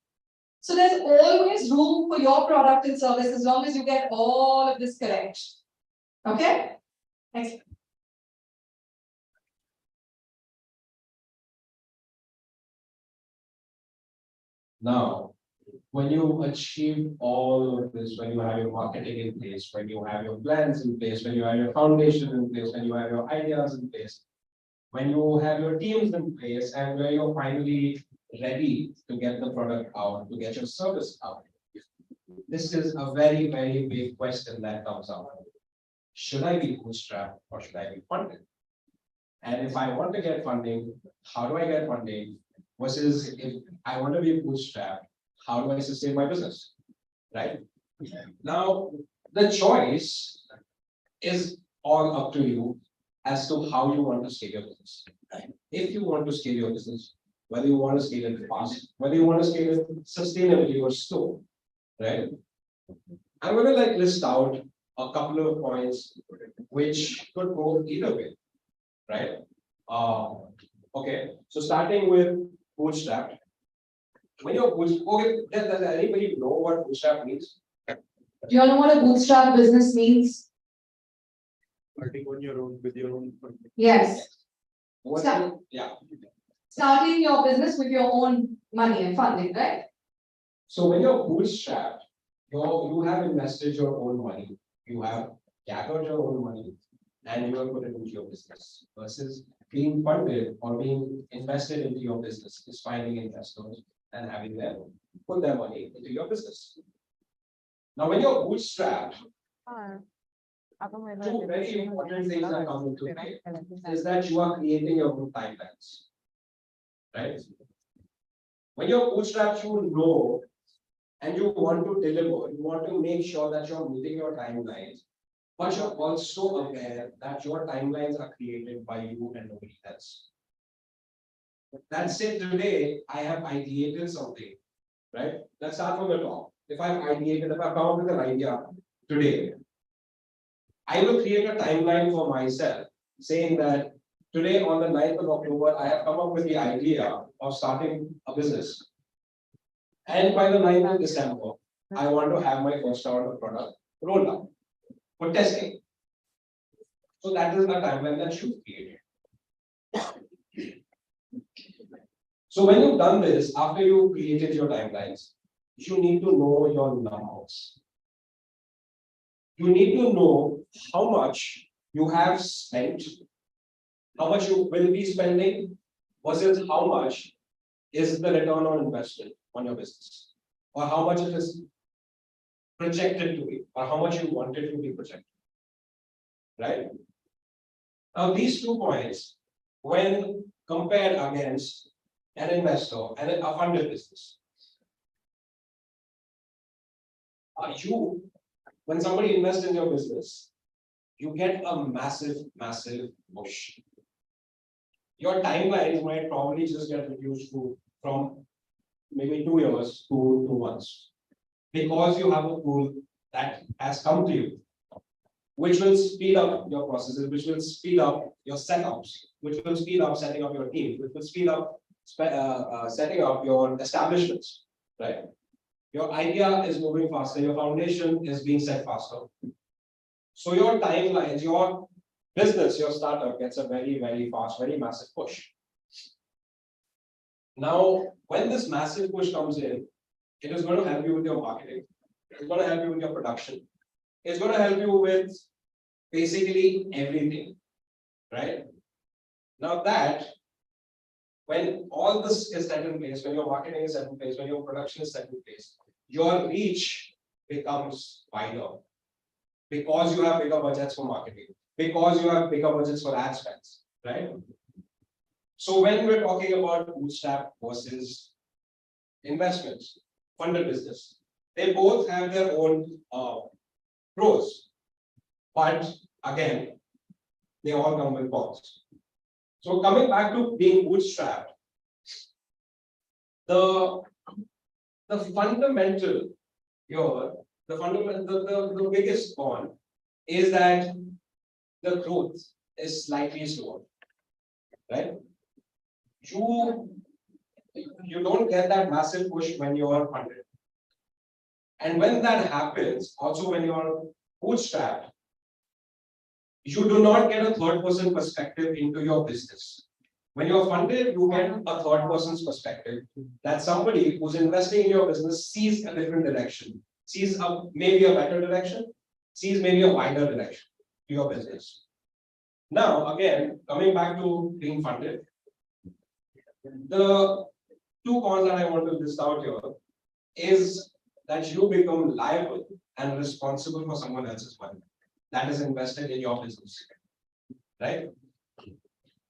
So there's always room for your product and service as long as you get all of this correct. Okay? Next. Now, when you achieve all of this, when you have your marketing in place, when you have your plans in place, when you have your foundation in place, when you have your ideas in place, when you have your teams in place, and when you're finally ready to get the product out, to get your service out, this is a very, very big question that comes up. Should I be bootstrapped or should I be funded? And if I want to get funding, how do I get funding? Versus if I want to be bootstrapped, how do I sustain my business? Right? Now, the choice is all up to you as to how you want to scale your business. If you want to scale your business, whether you want to scale it fast, whether you want to scale it sustainably or slow, right? I'm going to list out a couple of points which could go either way, right? Okay, so starting with bootstrap. When you're okay, does anybody know what bootstrap means? Do you know what a bootstrap business means? Starting on your own with your own. Yes. What's Start. Yeah. Starting your business with your own money and funding, right? So when you're bootstrapped, you have invested your own money, you have gathered your own money, and you have put it into your business. Versus being funded or being invested into your business is finding investors and having them put their money into your business. Now, when you're bootstrapped, two very important things that come into play is that you are creating your own timelines. Right? When you're bootstrapped, you know and you want to deliver, you want to make sure that you're meeting your timelines, but you're also aware that your timelines are created by you and nobody else. That's it. Today, I have ideated something, right? Let's start from the top. If I've ideated, if I've come up with an idea today, I will create a timeline for myself saying that today on the 9th of October, I have come up with the idea of starting a business. And by the 9th of December, I want to have my first round of product rolled out for testing. So that is the timeline that you've created. So when you've done this, after you've created your timelines, you need to know your numbers. You need to know how much you have spent, how much you will be spending, versus how much is the return on investment on your business, or how much it is projected to be, or how much you want it to be projected. Right? Now, these 2 points, when compared against an investor and a funded business, when somebody invests in your business, you get a massive, massive push. Your timelines might probably just get reduced from maybe 2 years to 2 months, because you have a tool that has come to you, which will speed up your processes, which will speed up your setups, which will speed up setting up your team, which will speed up setting up your establishments, right? Your idea is moving faster, your foundation is being set faster. So your timelines, your business, your startup gets a very, very fast, very massive push. Now, when this massive push comes in, it is going to help you with your marketing. It's going to help you with your production. It's going to help you with basically everything, right? Now that, when all this is set in place, when your marketing is set in place, when your production is set in place, your reach becomes wider because you have bigger budgets for marketing, because you have bigger budgets for ad spends, right? So when we're talking about bootstrap versus investments, funded business, they both have their own pros, but again, they all come with cons. So coming back to being bootstrapped, the fundamental here, the biggest con is that the growth is slightly slower, right? you don't get that massive push when you are funded. And when that happens, also when you are bootstrapped, you do not get a third person perspective into your business. When you're funded, you get a third person's perspective that somebody who's investing in your business sees a different direction, sees maybe a better direction, sees maybe a wider direction to your business. Now, again, coming back to being funded, the two cons that I want to list out here is that you become liable and responsible for someone else's money that is invested in your business, right?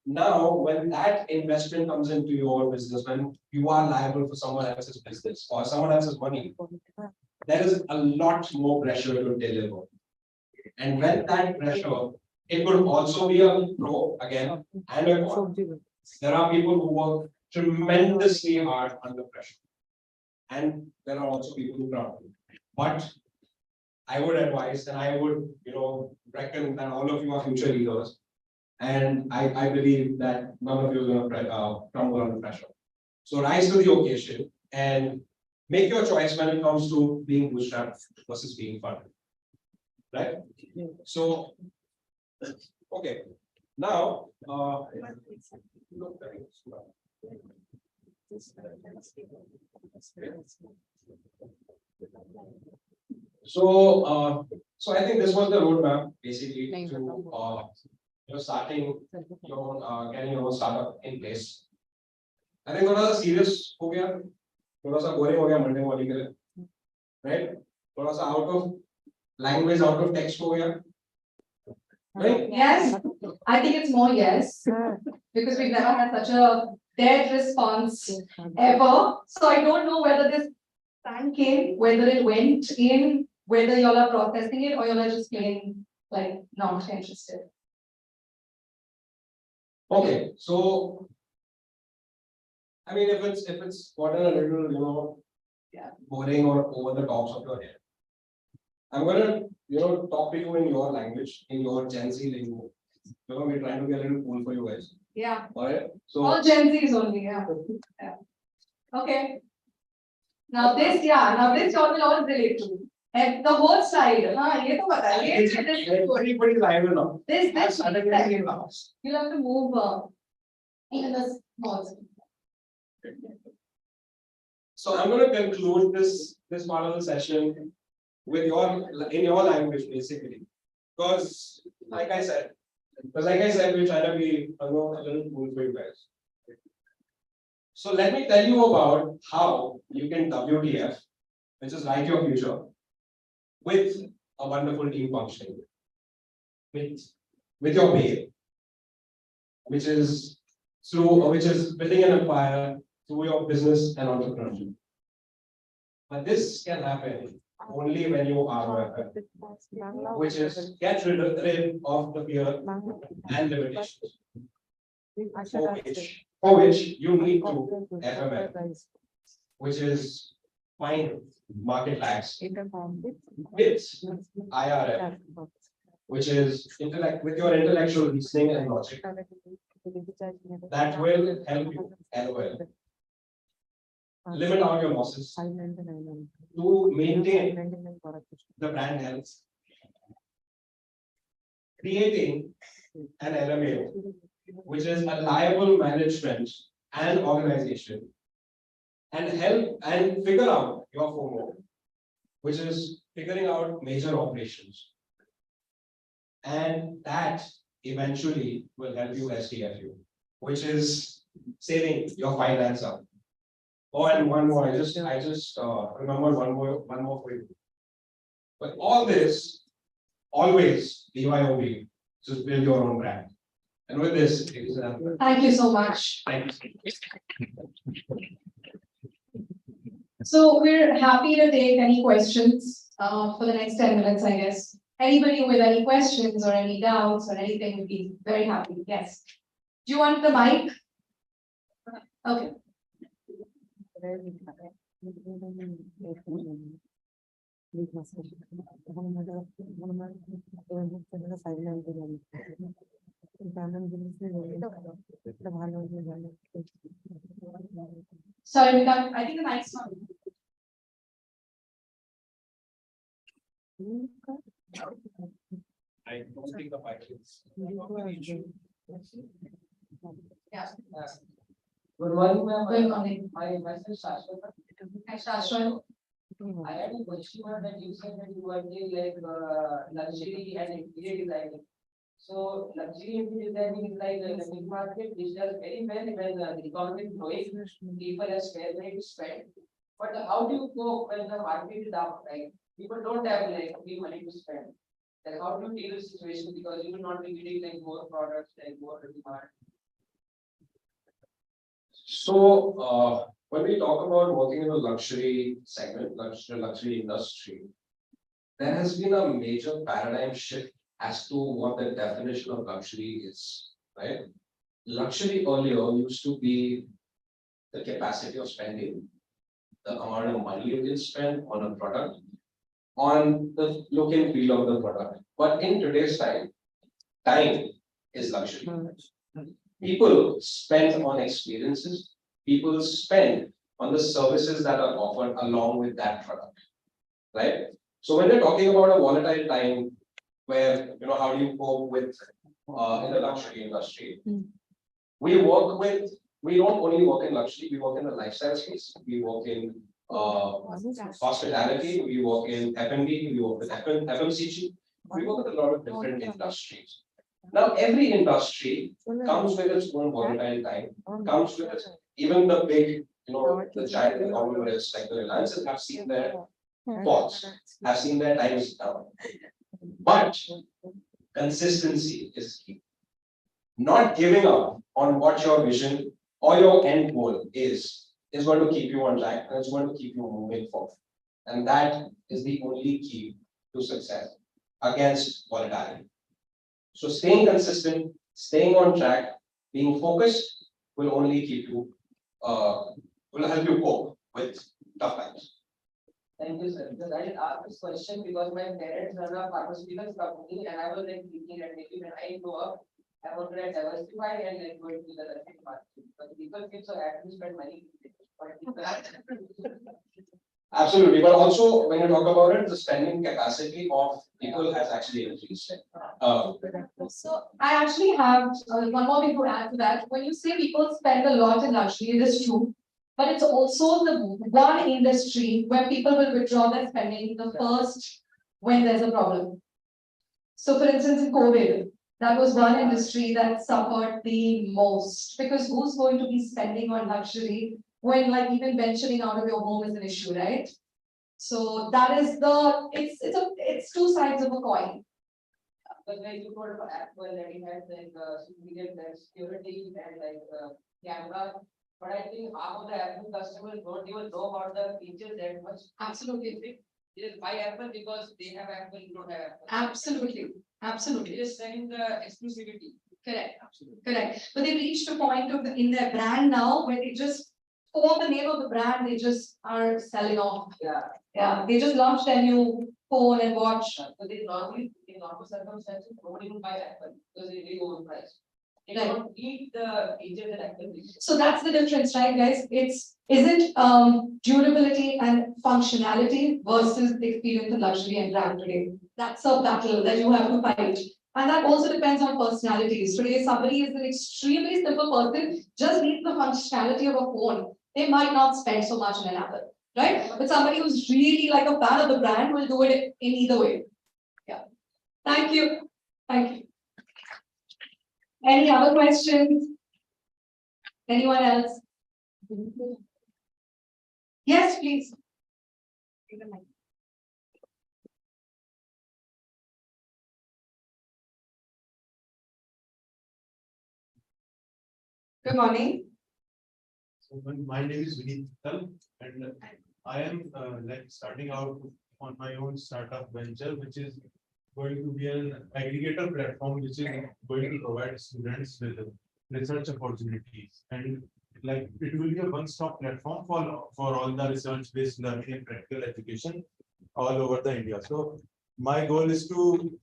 Now, when that investment comes into your business, when you are liable for someone else's business or someone else's money, there is a lot more pressure to deliver. And when that pressure, it could also be a pro again and a con. There are people who work tremendously hard under pressure. And there are also people who don't. But I would advise and I would, reckon that all of you are future leaders. And I believe that none of you are going to crumble under pressure. So rise to the occasion and make your choice when it comes to being bootstrapped versus being funded. Right? So, okay. Now, so I think this was the roadmap basically to starting your own, getting your own startup in place. I think थोड़ा सा serious हो गया, थोड़ा सा boring हो गया Monday morning के लिए, right? थोड़ा सा out of language, out of text हो गया, right? Yes, I think it's more yes, because we've never had such a dead response ever. So I don't know whether this sank in, whether it went in, whether y'all are processing it or y'all are just plain like not interested. Okay, so I mean, if it's gotten a little, boring or over the tops of your head, I'm gonna, talk to you in your language, in your Gen Z lingo. We're trying to be a little cool for you guys. Yeah, Alright, so all Gen Zs only, yeah. Okay. Now this y'all will all relate to. And the whole side, ये तो पता है, everybody liable now. this I've started getting in now. you'll have to move even the small. So I'm going to conclude this part of the session with in your language basically, because like I said, we're trying to be a little cool for you guys. So let me tell you about how you can WTF, which is write your future, with a wonderful team functioning, with your babe, which is building an empire through your business and entrepreneurship. But this can happen only when you are aware, which is get rid of the fear and limitations, for which you need to FML, which is find market lags, bits, IRF, which is with your intellectual reasoning and logic, that will help you LOL. Limit out your losses to maintain the brand health, creating an LMAO, which is a liable management and organization, and help and figure out your FOMO, which is figuring out major operations. And that eventually will help you STFU, which is saving your finance up. Oh, and one more, I just remember one more for you. But all this, always BYOB, just build your own brand. And with this, it is an Thank you so much. thank you. So we're happy to take any questions for the next 10 minutes, I guess. Anybody with any questions or any doubts or anything would be very happy. Yes. Do you want the mic? Okay. Sorry, we can't, I think the next one. I don't think the fight is. Yeah. Good morning, ma'am. Good morning. Myself Shashwat. Hi, Shashwat. I had a question that you said that you were doing like luxury and interior designing. So luxury interior designing is like the big market which does very well when the economy is growing, people have spare money to spend. But how do you cope when the market is down, like people don't have like big money to spend? Like how do you deal with the situation because you will not be getting like more products, like more demand? So, when we talk about working in the luxury segment, luxury industry, there has been a major paradigm shift as to what the definition of luxury is, right? Luxury earlier used to be the capacity of spending, the amount of money you can spend on a product, on the look and feel of the product. But in today's time is luxury. People spend on experiences, people spend on the services that are offered along with that product, right? So when we're talking about a volatile time where, how do you cope with in the luxury industry? We don't only work in luxury, we work in the lifestyle space, we work in hospitality, we work in F&B, we work with FMCG, we work with a lot of different industries. Now, every industry comes with its own volatile time, comes with its, even the big, the giant conglomerates like the Reliances have seen their falls, have seen their times down. But consistency is key. Not giving up on what your vision or your end goal is going to keep you on track and it's going to keep you moving forward. And that is the only key to success against volatility. So staying consistent, staying on track, being focused will only keep you, will help you cope with tough times. Thank you, sir. Because I asked this question because my parents run a pharmaceutical company and I was like thinking that maybe when I grow up, I want to diversify and like go into the luxury market. But people think so I have to spend money. Absolutely, but also when you talk about it, the spending capacity of people has actually increased. So I actually have one more thing to add to that. When you say people spend a lot in luxury, it is true. But it's also the one industry where people will withdraw their spending the first when there's a problem. So for instance, in COVID, that was one industry that suffered the most because who's going to be spending on luxury when like even venturing out of your home is an issue, right? So that is it's two sides of a coin. Because like you told for Apple that it has like superior security and like camera. But I think half of the Apple customers don't even know about the features that much. Absolutely. They just buy Apple because they have Apple, you don't have Apple. Absolutely. Absolutely. They just selling the exclusivity. Correct. Absolutely. Correct. But they reached a point of in their brand now where they just for the name of the brand, they just are selling off. Yeah. Yeah. They just launched their new phone and watch. So they normally in normal circumstances nobody will buy Apple because they really overpriced. They Right. don't need the features that Apple gives. So that's the difference, right, guys? Isn't durability and functionality versus experience and luxury and brand today. That's a battle that you have to fight. And that also depends on personalities. Today, somebody is an extremely simple person, just needs the functionality of a phone. They might not spend so much on an Apple, right? But somebody who's really like a fan of the brand will do it in either way. Yeah. Thank you. Thank you. Any other questions? Anyone else? Yes, please. Good morning. So my name is Riddhi and I am like starting out on my own startup venture, which is going to be an aggregator platform, which is going to provide students with research opportunities. And like it will be a one-stop platform for all the research-based learning and practical education all over the India. So my goal is to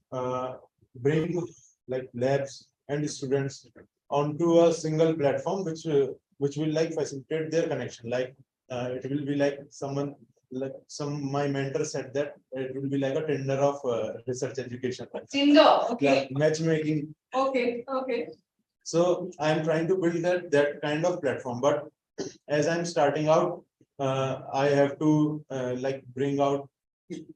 bring like labs and students onto a single platform, which will like facilitate their connection. Like it will be like someone like my mentor said that it will be like a tender of research education. Tinder, Yeah, okay, matchmaking. okay. So I'm trying to build that kind of platform, but as I'm starting out, I have to like bring out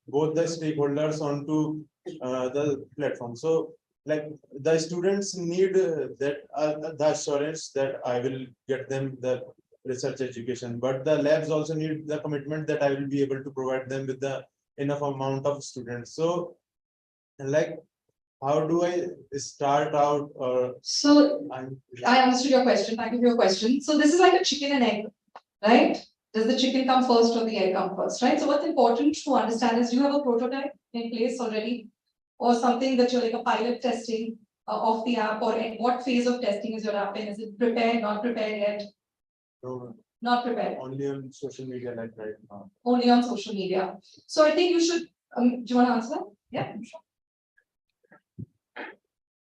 both the stakeholders onto the platform. So like the students need the assurance that I will get them the research education, but the labs also need the commitment that I will be able to provide them with the enough amount of students. So like how do I start out or So I'm I understood your question. Thank you for your question. So this is like a chicken and egg, right? Does the chicken come first or the egg come first, right? So what's important to understand is, do you have a prototype in place already? Or something that you're like a pilot testing of the app, or in what phase of testing is your app in? Is it prepared, not prepared yet? no, Not prepared, only on social media like right now. only on social media. So I think you should, do you want to answer that? Yeah, sure.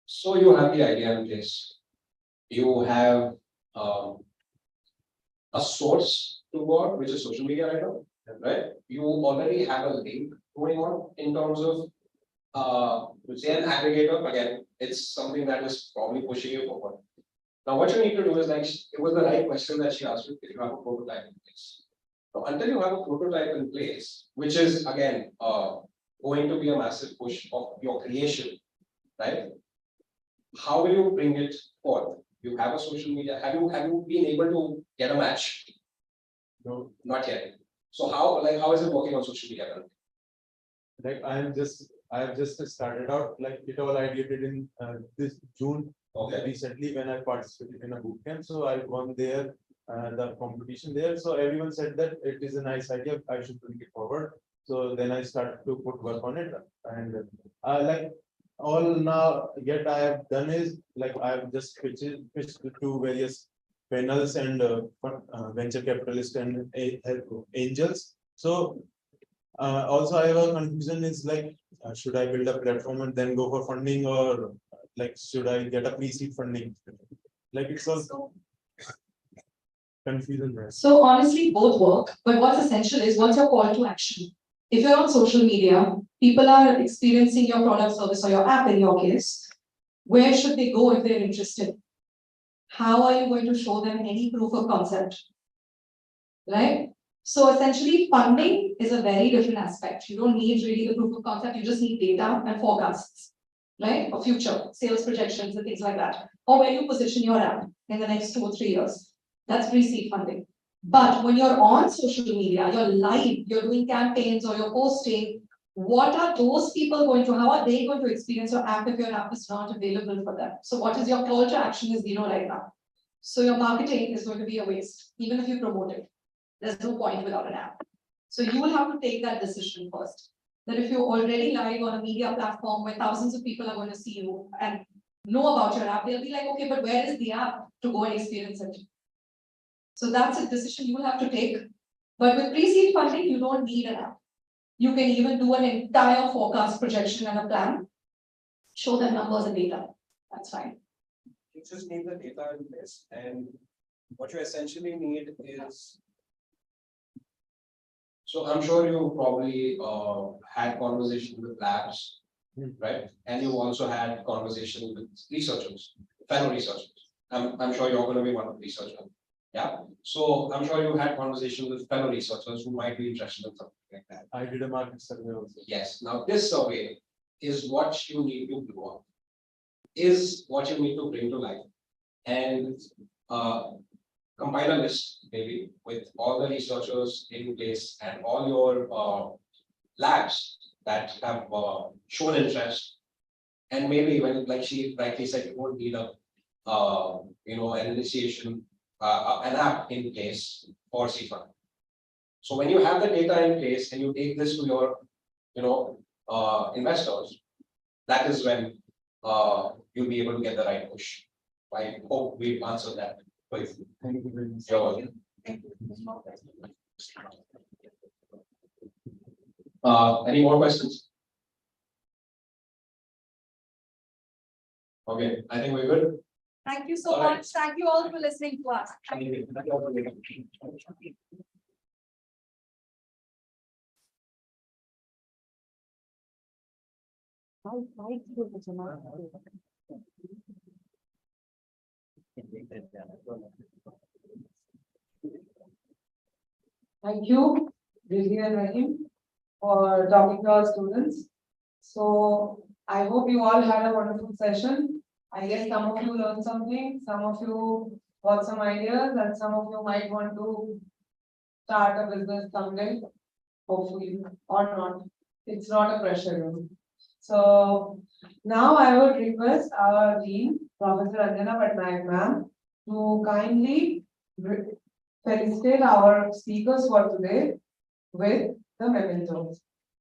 So you have the idea in place. You have a source to work, which is social media right now, right? You already have a link going on in terms of say an aggregator. Again, it's something that is probably pushing you forward. Now, what you need to do is like it was the right question that she asked you if you have a prototype in place. Now, until you have a prototype in place, which is again going to be a massive push of your creation, right? How will you bring it forth? You have a social media. Have you been able to get a match? No, Not yet. So how is it working on social media currently? like I have just started out. Like it all I did in this June. Okay. Recently, when I participated in a boot camp, so I won there the competition there. So everyone said that it is a nice idea. I should bring it forward. So then I started to put work on it, and like all now yet I have done is like I have just pitched to various panels and venture capitalists and angels. So also I have a confusion is like should I build a platform and then go for funding, or like should I get a pre-seed funding? Like it's all So, confusion there. so honestly, both work, but what's essential is, what's your call to action? If you're on social media, people are experiencing your product, service, or your app in your case, where should they go if they're interested? How are you going to show them any proof of concept? Right? So essentially, funding is a very different aspect. You don't need really the proof of concept, you just need data and forecasts, right? For future sales projections and things like that. Or where you position your app in the next 2 or 3 years. That's pre-seed funding. But when you're on social media, you're live, you're doing campaigns or you're posting, what are those people going to, how are they going to experience your app if your app is not available for them? So what is your call to action is zero right now. So your marketing is going to be a waste, even if you promote it. There's no point without an app. So you will have to take that decision first. That if you're already live on a media platform where thousands of people are going to see you and know about your app, they'll be like, okay, but where is the app to go and experience it? So that's a decision you will have to take. But with pre-seed funding, you don't need an app. You can even do an entire forecast projection and a plan. Show them numbers and data. That's fine. You just need the data in place, and what you essentially need is. So I'm sure you probably had conversations with labs, right? And you also had conversations with researchers, fellow researchers. I'm sure you're going to be one of the researchers. Yeah. So I'm sure you had conversations with fellow researchers who might be interested in something like that. I did a market survey also. Yes. Now this survey is what you need to do on, is what you need to bring to life, and compile a list maybe with all the researchers in place and all your labs that have shown interest, and maybe when, like she rightly said, you won't need a an initiation, an app in place for CFA. So when you have the data in place and you take this to your investors, that is when you'll be able to get the right push. I hope we've answered that. Please. Thank you very much. You're welcome. Any more questions? Okay, I think we're good. Thank you so All right. much. Thank you all for listening to us. Thank you, Riddhi and Rahim, for talking to our students. So I hope you all had a wonderful session. I guess some of you learned something, some of you got some ideas, and some of you might want to start a business someday, hopefully, or not. It's not a pressure room. So now I would request our dean, Professor Anjana Patnaik ma'am, to kindly felicitate our speakers for today with the mementos.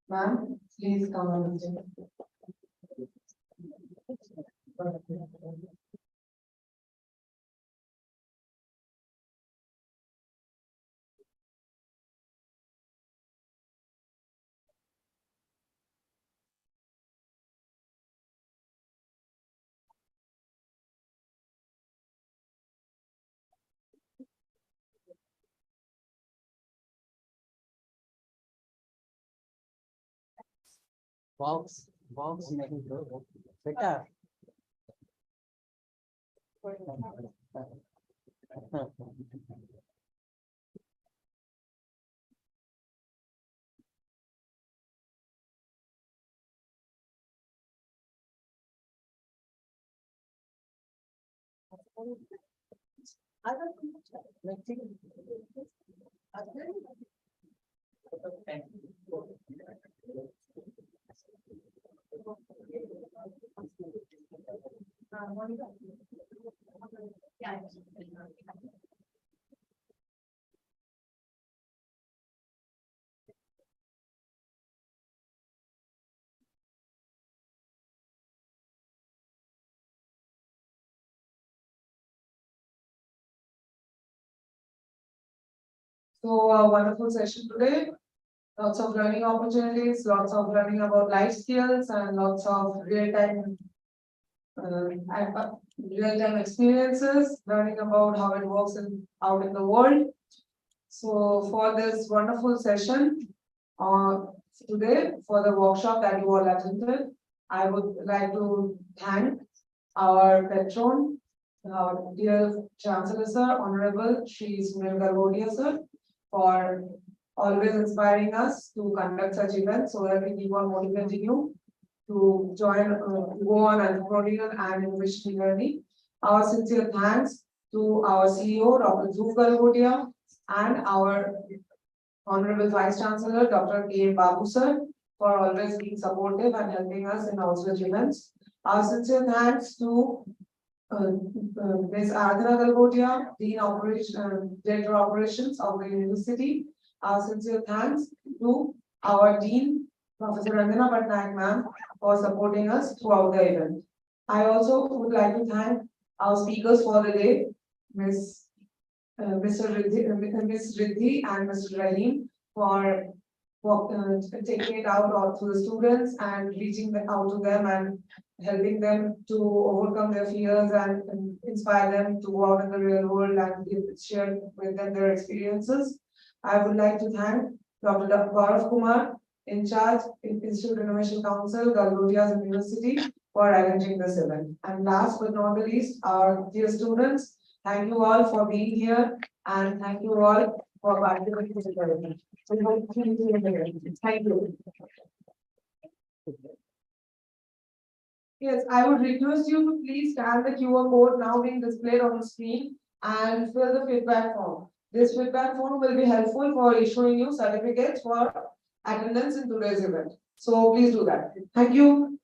Ma'am, please come on the stage. Box नहीं तो बेटा So a wonderful session today. Lots of learning opportunities, lots of learning about life skills and lots of real-time experiences, learning about how it works out in the world. So for this wonderful session, today for the workshop that you all attended, I would like to thank our patron, our dear Chancellor Sir, Honorable Shri Sunil Gargodia Sir, for always inspiring us to conduct such events so that we keep on motivating you to join, go on entrepreneurial and innovation journey. Our sincere thanks to our CEO, Dr. Dhruv Gargodia, and our Honorable Vice Chancellor, Dr. K. Babu Sir, for always being supportive and helping us in all such events. Our sincere thanks to Ms. Aradhana Galgotia, Dean Director Operations of the University. Our sincere thanks to our Dean, Professor Anjana Patnaik ma'am, for supporting us throughout the event. I also would like to thank our speakers for the day, Ms. Mr. Riddhi, Ms. Riddhi and Mr. Rahim, for taking it out to the students and reaching out to them and helping them to overcome their fears and inspire them to go out in the real world and share with them their experiences. I would like to thank Dr. Gaurav Kumar, in charge in Institute Innovation Council, Galgodia's University, for arranging this event. And last but not the least, our dear students, thank you all for being here and thank you all for participating in the event. Thank you. Yes, I would request you to please scan the QR code now being displayed on the screen and fill the feedback form. This feedback form will be helpful for issuing you certificates for attendance in today's event. So please do that. Thank you.